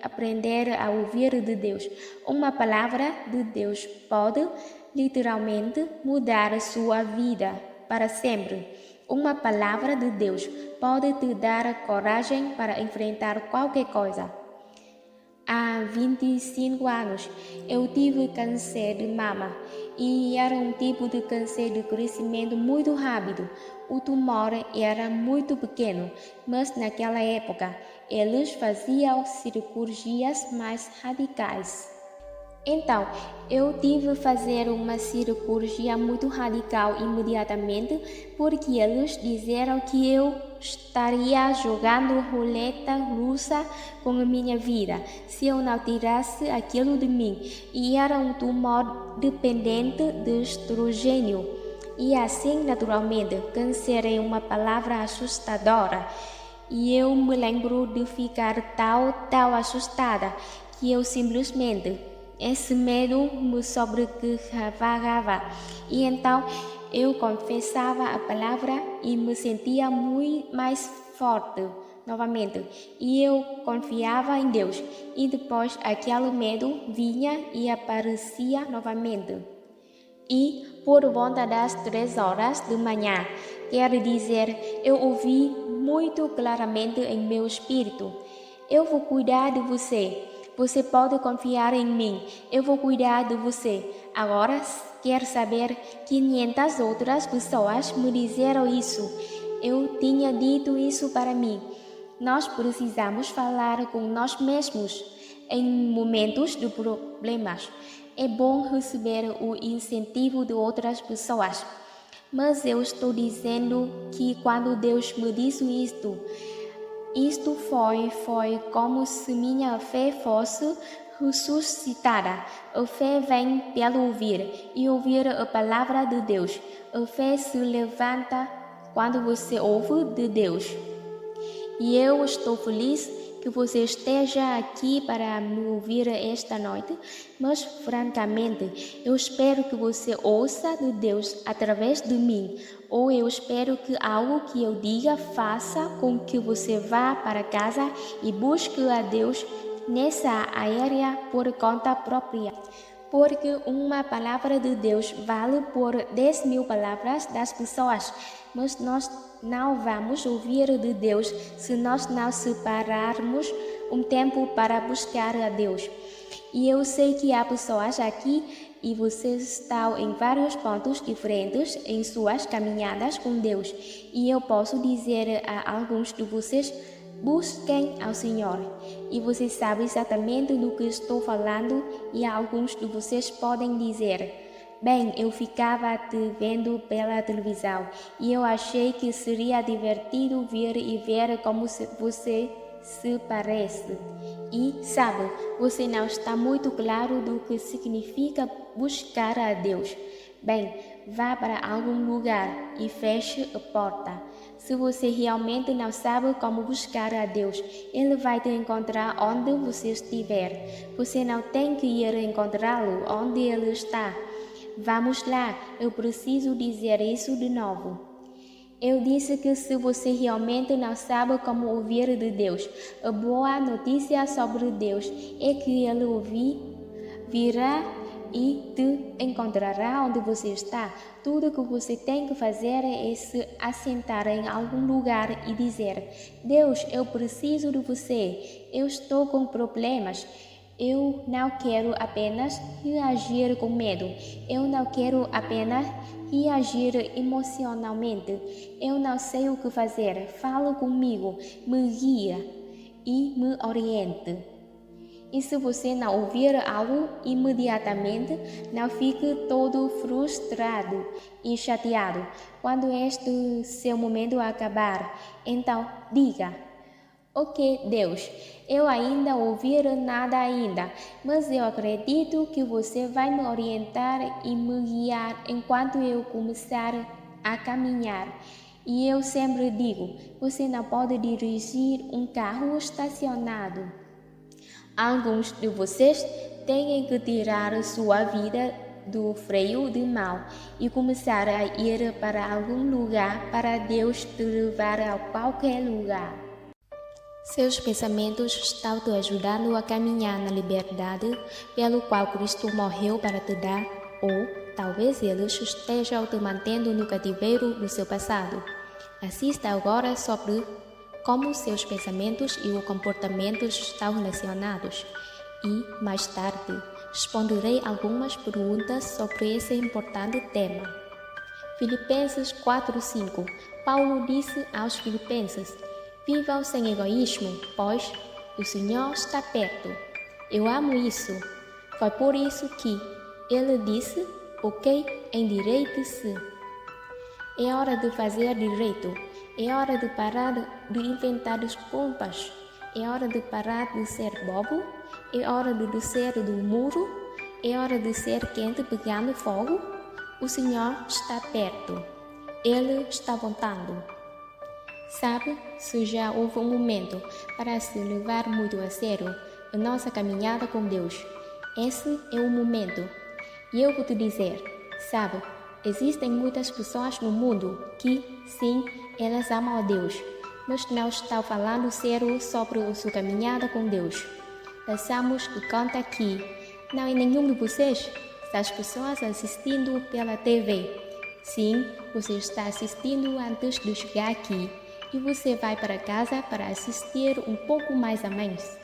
aprender a ouvir de Deus. Uma palavra de Deus pode literalmente mudar a sua vida para sempre. Uma palavra de Deus pode te dar coragem para enfrentar qualquer coisa. Há 25 anos, eu tive câncer de mama e era um tipo de câncer de crescimento muito rápido. O tumor era muito pequeno, mas naquela época eles faziam cirurgias mais radicais. Então, eu tive que fazer uma cirurgia muito radical imediatamente porque eles disseram que eu estaria jogando roleta russa com a minha vida se eu não tirasse aquilo de mim. E era um tumor dependente de estrogênio. E assim, naturalmente, câncer é uma palavra assustadora. E eu me lembro de ficar tão assustada que eu simplesmente... Esse medo me sobrecarregava e então eu confessava a palavra e me sentia muito mais forte novamente. E eu confiava em Deus e depois aquele medo vinha e aparecia novamente. E por volta das 3 horas da manhã, quer dizer, eu ouvi muito claramente em meu espírito: eu vou cuidar de você. Você pode confiar em mim, eu vou cuidar de você. Agora, quer saber, 500 outras pessoas me disseram isso. Eu tinha dito isso para mim. Nós precisamos falar com nós mesmos em momentos de problemas. É bom receber o incentivo de outras pessoas. Mas eu estou dizendo que quando Deus me disse isto foi como se minha fé fosse ressuscitada. A fé vem pelo ouvir e ouvir a palavra de Deus. A fé se levanta quando você ouve de Deus. E eu estou feliz que você esteja aqui para me ouvir esta noite, mas francamente, eu espero que você ouça de Deus através de mim, ou eu espero que algo que eu diga faça com que você vá para casa e busque a Deus nessa área por conta própria. Porque uma palavra de Deus vale por 10.000 palavras das pessoas, mas nós não vamos ouvir de Deus se nós não separarmos um tempo para buscar a Deus. E eu sei que há pessoas aqui e vocês estão em vários pontos diferentes em suas caminhadas com Deus. E eu posso dizer a alguns de vocês: busquem ao Senhor. E você sabe exatamente do que estou falando, e alguns de vocês podem dizer: Bem, eu ficava te vendo pela televisão e eu achei que seria divertido vir e ver como você se parece. E, sabe, você não está muito claro do que significa buscar a Deus. Bem, vá para algum lugar e feche a porta. Se você realmente não sabe como buscar a Deus, Ele vai te encontrar onde você estiver. Você não tem que ir encontrá-lo onde Ele está. Vamos lá, eu preciso dizer isso de novo. Eu disse que se você realmente não sabe como ouvir de Deus, a boa notícia sobre Deus é que Ele virá e te encontrará onde você está. Tudo que você tem que fazer é se assentar em algum lugar e dizer: Deus, eu preciso de você. Eu estou com problemas. Eu não quero apenas reagir com medo. Eu não quero apenas reagir emocionalmente. Eu não sei o que fazer. Fala comigo, me guia e me oriente. E se você não ouvir algo imediatamente, não fique todo frustrado e chateado. Quando este seu momento acabar, então diga: Ok, Deus, eu ainda ouvir nada ainda, mas eu acredito que você vai me orientar e me guiar enquanto eu começar a caminhar. E eu sempre digo, você não pode dirigir um carro estacionado. Alguns de vocês têm que tirar sua vida do freio de mão e começar a ir para algum lugar para Deus te levar a qualquer lugar. Seus pensamentos estão te ajudando a caminhar na liberdade pelo qual Cristo morreu para te dar, ou talvez eles estejam te mantendo no cativeiro do seu passado. Assista agora sobre como seus pensamentos e o comportamento estão relacionados e, mais tarde, responderei algumas perguntas sobre esse importante tema. Filipenses 4:5. Paulo disse aos filipenses: Vivam sem egoísmo, pois o Senhor está perto. Eu amo isso. Foi por isso que ele disse: Ok, endireite-se. É hora de fazer direito. É hora de parar de inventar desculpas. É hora de parar de ser bobo. É hora de descer do muro. É hora de ser quente pegando fogo. O Senhor está perto. Ele está voltando. Sabe, se já houve um momento para se levar muito a sério a nossa caminhada com Deus, esse é o momento. E eu vou te dizer, sabe, existem muitas pessoas no mundo que, sim, elas amam a Deus, mas não estão falando sério sobre a sua caminhada com Deus. Passamos de conta que não é nenhum de vocês, das pessoas assistindo pela TV. Sim, você está assistindo antes de chegar aqui. E você vai para casa para assistir um pouco mais a mais.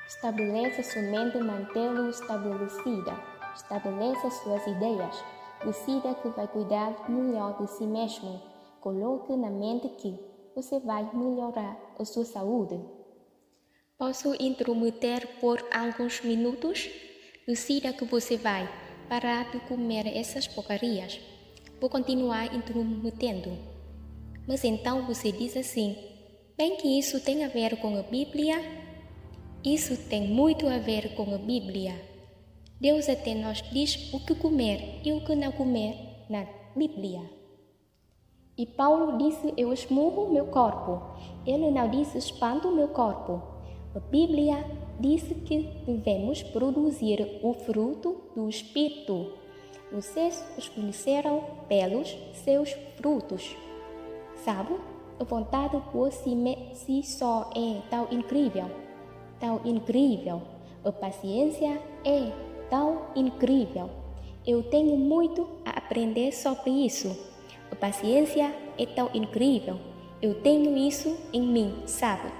Estabeleça sua mente mantê-lo estabelecida. Estabeleça suas ideias. Decida que vai cuidar melhor de si mesmo. Coloque na mente que você vai melhorar a sua saúde. Posso intrometer por alguns minutos? Decida que você vai parar de comer essas porcarias. Vou continuar intrometendo. Mas então você diz assim: bem que isso tem a ver com a Bíblia? Isso tem muito a ver com a Bíblia. Deus até nos diz o que comer e o que não comer na Bíblia. E Paulo disse: eu esmurro meu corpo. Ele não disse: espanto meu corpo. A Bíblia disse que devemos produzir o fruto do Espírito. Vocês os conheceram pelos seus frutos. Sabe, a vontade por si só é tão incrível, tão incrível. A paciência é tão incrível. Eu tenho muito a aprender sobre isso. A paciência é tão incrível. Eu tenho isso em mim, sabe?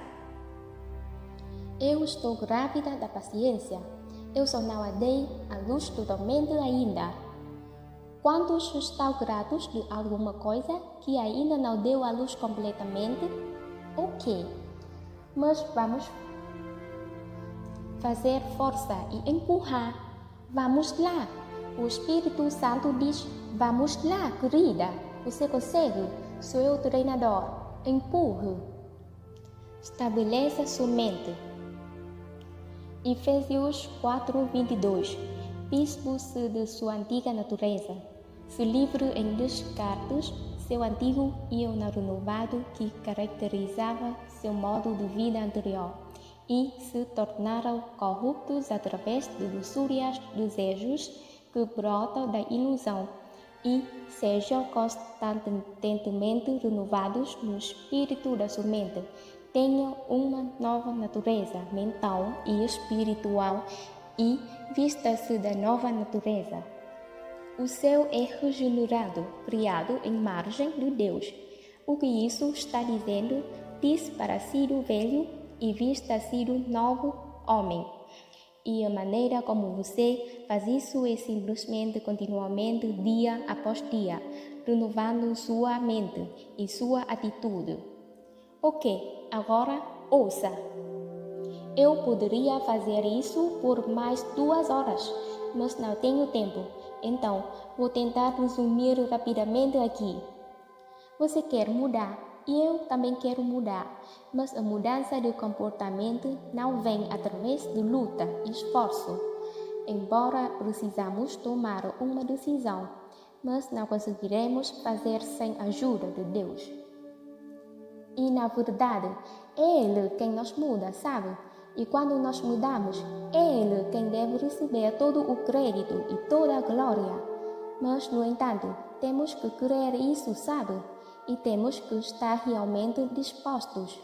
Eu estou grávida da paciência. Eu só não a dei à luz totalmente ainda. Quantos estão gratos de alguma coisa que ainda não deu à luz completamente? Ok, mas vamos fazer força e empurrar. Vamos lá, O Espírito Santo diz: vamos lá, querida, você consegue, sou eu o treinador, empurre. Estabeleça sua mente. Efésios 4:22. Despe-se de sua antiga natureza. Se livre em descartes seu antigo eu não renovado que caracterizava seu modo de vida anterior e se tornaram corruptos através de luxúrias desejos que brotam da ilusão e sejam constantemente renovados no espírito da sua mente. Tenham uma nova natureza mental e espiritual e vista-se da nova natureza. O céu é regenerado, criado em margem de Deus. O que isso está dizendo? Diz para si o velho e vista-se o novo homem. E a maneira como você faz isso é simplesmente continuamente, dia após dia, renovando sua mente e sua atitude. Ok, agora ouça. Eu poderia fazer isso por mais 2 horas, mas não tenho tempo. Então, vou tentar resumir rapidamente aqui. Você quer mudar e eu também quero mudar, mas a mudança de comportamento não vem através de luta e esforço. Embora precisamos tomar uma decisão, mas não conseguiremos fazer sem a ajuda de Deus. E na verdade, é Ele quem nos muda, sabe? E quando nós mudamos, é Ele quem deve receber todo o crédito e toda a glória. Mas, no entanto, temos que querer isso, sabe? E temos que estar realmente dispostos,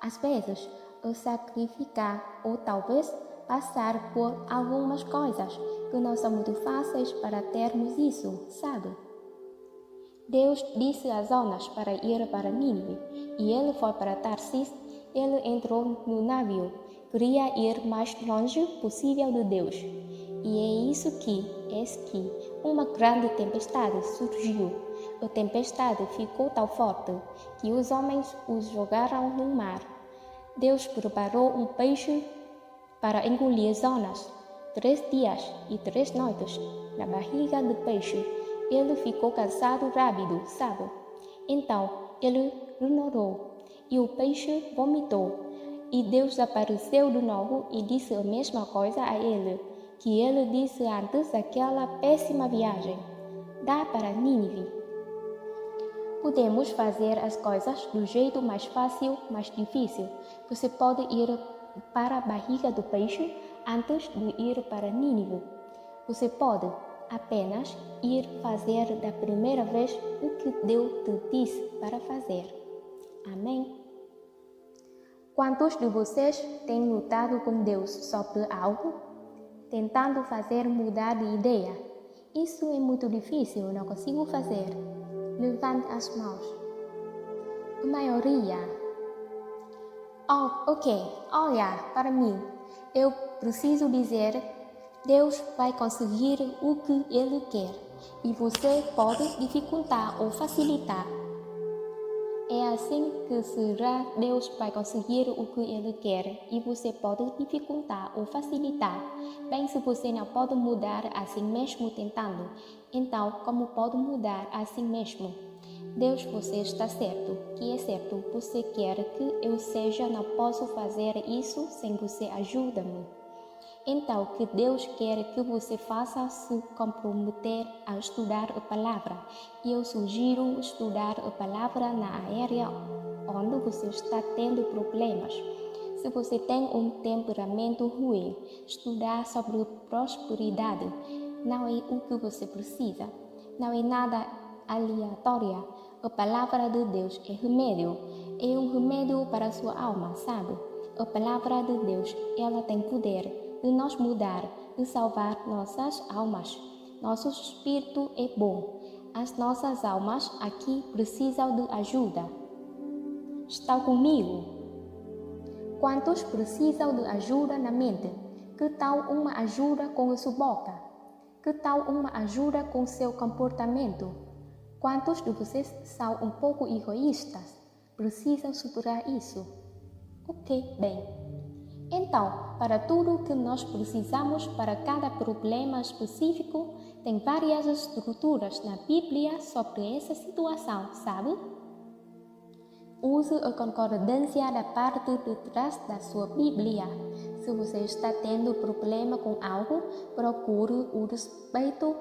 às vezes, a sacrificar ou talvez passar por algumas coisas que não são muito fáceis para termos isso, sabe? Deus disse a Jonas para ir para Nínive e ele foi para Tarsis. Ele entrou no navio, queria ir mais longe possível de Deus. E é isso que, eis que, uma grande tempestade surgiu. A tempestade ficou tão forte que os homens os jogaram no mar. Deus preparou um peixe para engolir Jonas. 3 dias e 3 noites na barriga do peixe. Ele ficou cansado rápido, sabe? Então, ele ignorou e o peixe vomitou. E Deus apareceu de novo e disse a mesma coisa a ele, que ele disse antes daquela péssima viagem. Dá para Nínive. Podemos fazer as coisas do jeito mais fácil, mais difícil. Você pode ir para a barriga do peixe antes de ir para Nínive. Você pode apenas ir fazer da primeira vez o que Deus te disse para fazer. Amém? Quantos de vocês têm lutado com Deus sobre algo, tentando fazer mudar de ideia? Isso é muito difícil, não consigo fazer. Levante as mãos. A maioria. Oh, ok, olha para mim. Eu preciso dizer, Deus vai conseguir o que Ele quer e você pode dificultar ou facilitar. É assim que será, Deus vai conseguir o que Ele quer e você pode dificultar ou facilitar. Bem, se você não pode mudar assim mesmo tentando, então como pode mudar assim mesmo? Deus, você está certo, que é certo, você quer que eu seja, não posso fazer isso sem você, ajuda-me. Então, que Deus quer que você faça se comprometer a estudar a palavra. E eu sugiro estudar a palavra na área onde você está tendo problemas. Se você tem um temperamento ruim, estudar sobre prosperidade não é o que você precisa. Não é nada aleatório. A palavra de Deus é remédio. É um remédio para a sua alma, sabe? A palavra de Deus, ela tem poder de nos mudar, de salvar nossas almas. Nosso espírito é bom. As nossas almas aqui precisam de ajuda. Está comigo? Quantos precisam de ajuda na mente? Que tal uma ajuda com a sua boca? Que tal uma ajuda com seu comportamento? Quantos de vocês são um pouco egoístas? Precisam superar isso? Ok, bem. Então, para tudo que nós precisamos para cada problema específico, Tem várias estruturas na Bíblia sobre essa situação, sabe? Use a concordância da parte de trás da sua Bíblia. Se você está tendo problema com algo, procure o respeito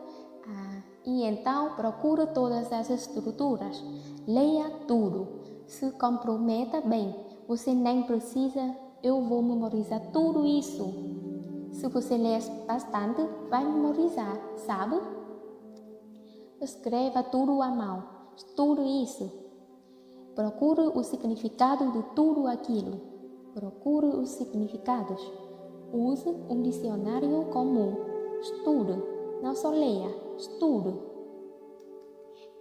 e então procure todas as estruturas. Leia tudo. Se comprometa bem. Você nem precisa, eu vou memorizar tudo isso. Se você ler bastante, vai memorizar, sabe? Escreva tudo à mão. Tudo isso. Procure o significado de tudo aquilo. Procure os significados. Use um dicionário comum. Estude. Não só leia, estude.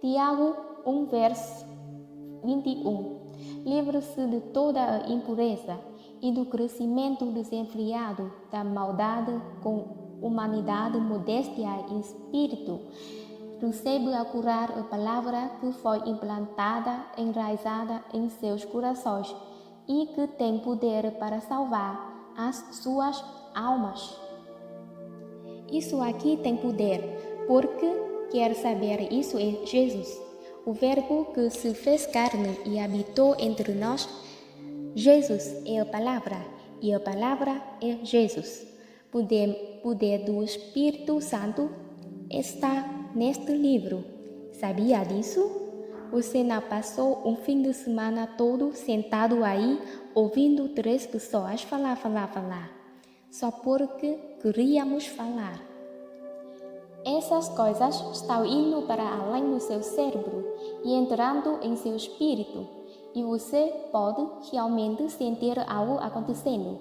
Tiago 1, verso 21. Livre-se de toda a impureza e do crescimento desenfreado da maldade com humanidade, modéstia e espírito. Recebe a curar a palavra que foi implantada, enraizada em seus corações e que tem poder para salvar as suas almas. Isso aqui tem poder, porque quer saber, isso é Jesus, o Verbo que se fez carne e habitou entre nós. Jesus é a palavra e a palavra é Jesus. Poder do Espírito Santo está neste livro. Sabia disso? Você não passou um fim de semana todo sentado aí, ouvindo 3 pessoas falar, só porque queríamos falar. Essas coisas estão indo para além do seu cérebro e entrando em seu espírito, e você pode realmente sentir algo acontecendo.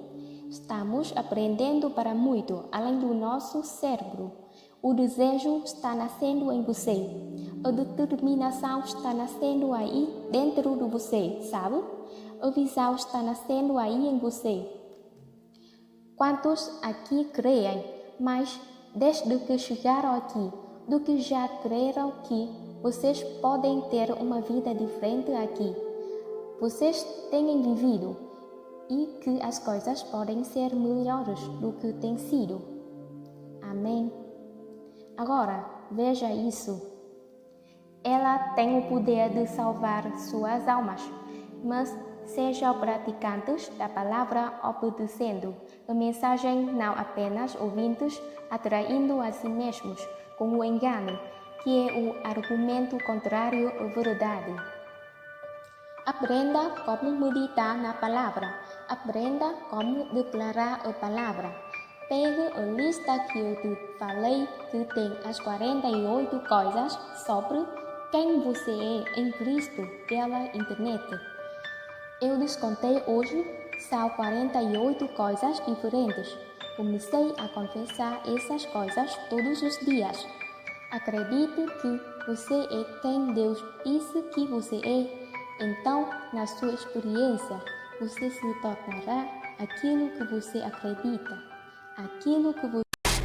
Estamos aprendendo para muito além do nosso cérebro. O desejo está nascendo em você. A determinação está nascendo aí dentro de você, sabe? A visão está nascendo aí em você. Quantos aqui creem, mas desde que chegaram aqui, do que já creram que vocês podem ter uma vida diferente aqui? Vocês têm vivido e que as coisas podem ser melhores do que têm sido. Amém? Agora, veja isso. Ela tem o poder de salvar suas almas, mas sejam praticantes da palavra obedecendo a mensagem, não apenas ouvintes, atraindo a si mesmos com o engano, que é o argumento contrário à verdade. Aprenda como meditar na palavra. Aprenda como declarar a palavra. Pegue a lista que eu te falei, que tem as 48 coisas sobre quem você é em Cristo pela internet. Eu descontei hoje, são 48 coisas diferentes. Comecei a confessar essas coisas todos os dias. Acredite que você é quem Deus disse que você é. Então, na sua experiência, você se tornará aquilo que você acredita. Aquilo que você...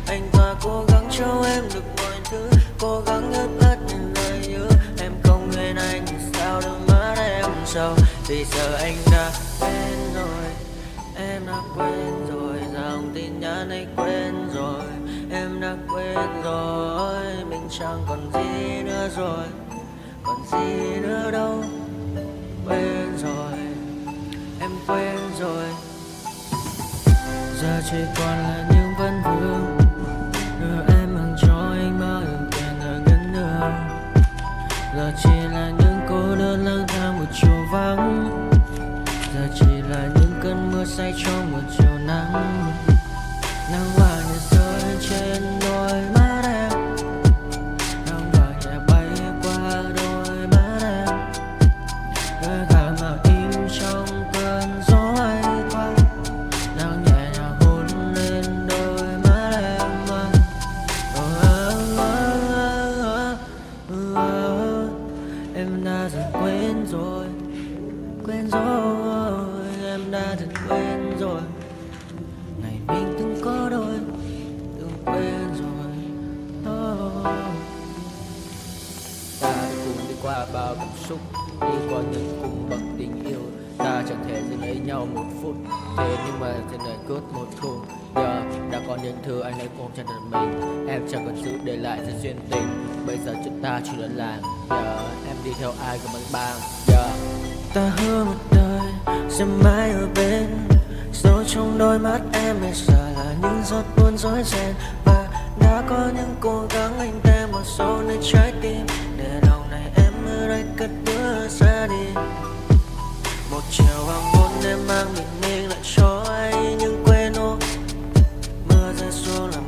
Anh ta cố gắng cho em được mọi thứ, cố gắng hết những lời nhớ. Em không quên anh thì sao đôi mắt em sầu. Vì giờ anh đã quên rồi, em đã quên rồi. Dòng tin nhắn anh quên rồi, em đã quên rồi. Mình chẳng còn gì nữa rồi, còn gì nữa đâu. Quên rồi, em quên rồi. Giờ chỉ còn là những vấn vương, đưa em mang cho anh bao ưu tiền ở ngân đường. Giờ chỉ là những cô đơn lang thang một chiều vắng. Giờ chỉ là những cơn mưa say trong một chiều nắng. Nắng vàng nhẹ rơi trên đôi mắt em, nắng vàng nhẹ bay qua đôi mắt em. Đôi gà mà im trong cơn gió ấy qua. Nắng nhẹ nhàng hôn lên đôi mắt em. Em đã dần quên rồi, quên rồi. Em đã dần quên rồi ngày mình từng có đôi, từng quên rồi. Ta đã cùng đi qua bao cảm xúc, đi qua những cung bậc tình yêu. Ta chẳng thể dừng lấy nhau nhau một phút. Thế nhưng mà trên đời cướp một thu. Giờ đã có những thứ anh ấy cũng chẳng được mình. Em chẳng cần giữ để lại sự duyên tình. Bây giờ chúng ta chỉ là làng. Giờ em đi theo ai cũng bằng bang. Giờ ta hứa một đời sẽ mãi ở bên. Rồi trong đôi mắt em bây giờ là những giọt buồn rối ren. Và đã có những cố gắng anh thêm một số nơi trái tim. Để lâu này em ở đây cất bước ra đi. Một chiều hoàng hôn em mang bình minh lại cho anh những quên ô. Mưa rơi xuống làm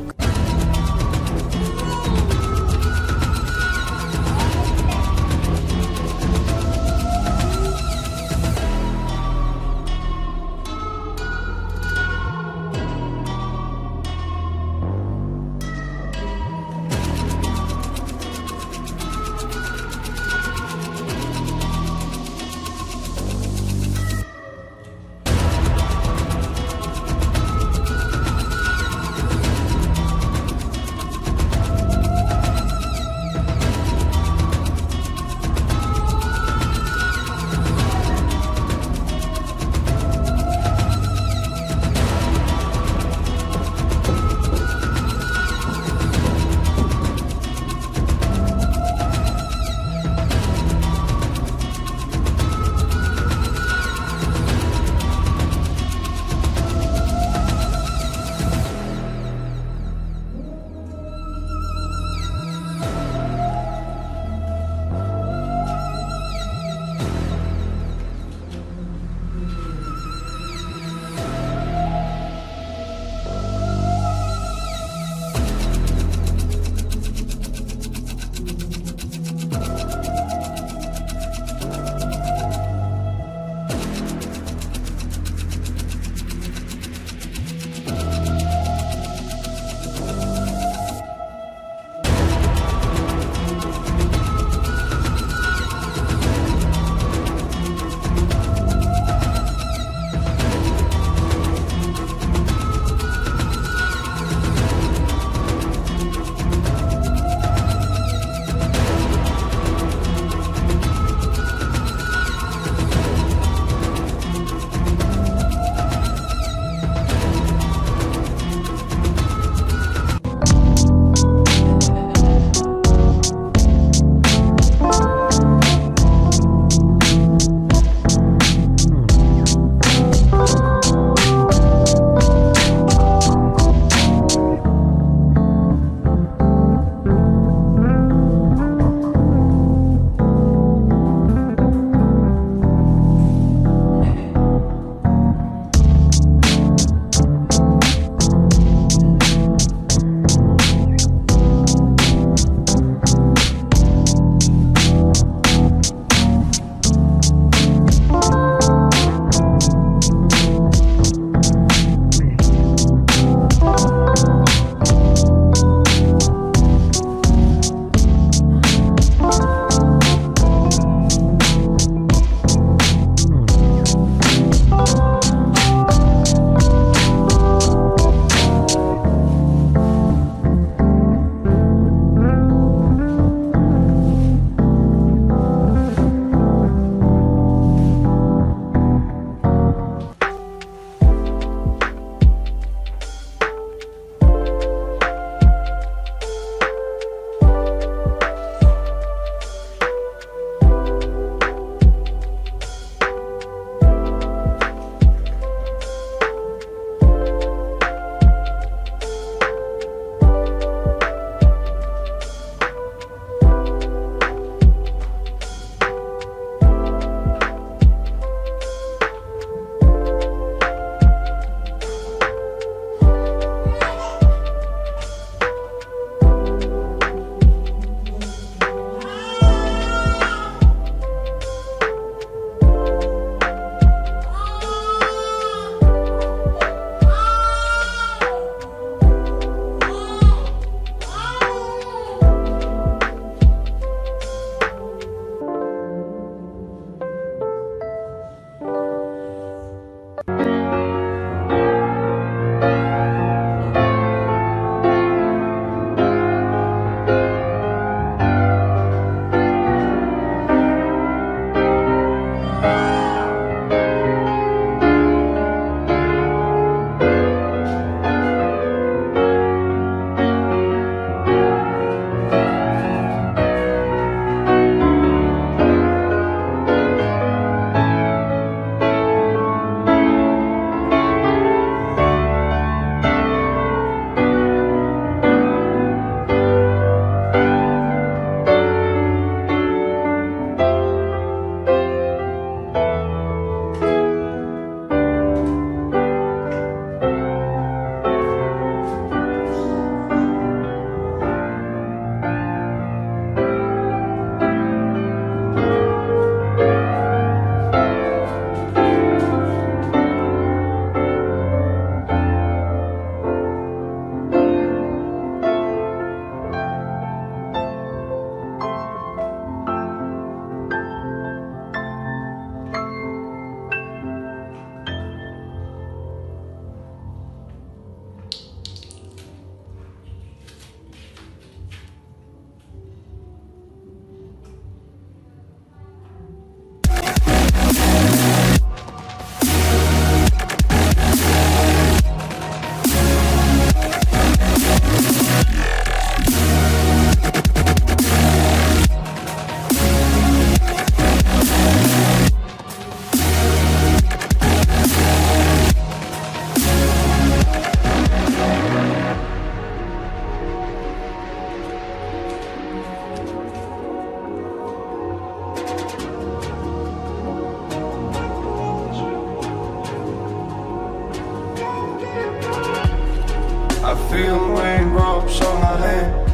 feel raindrops on my head.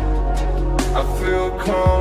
I feel calm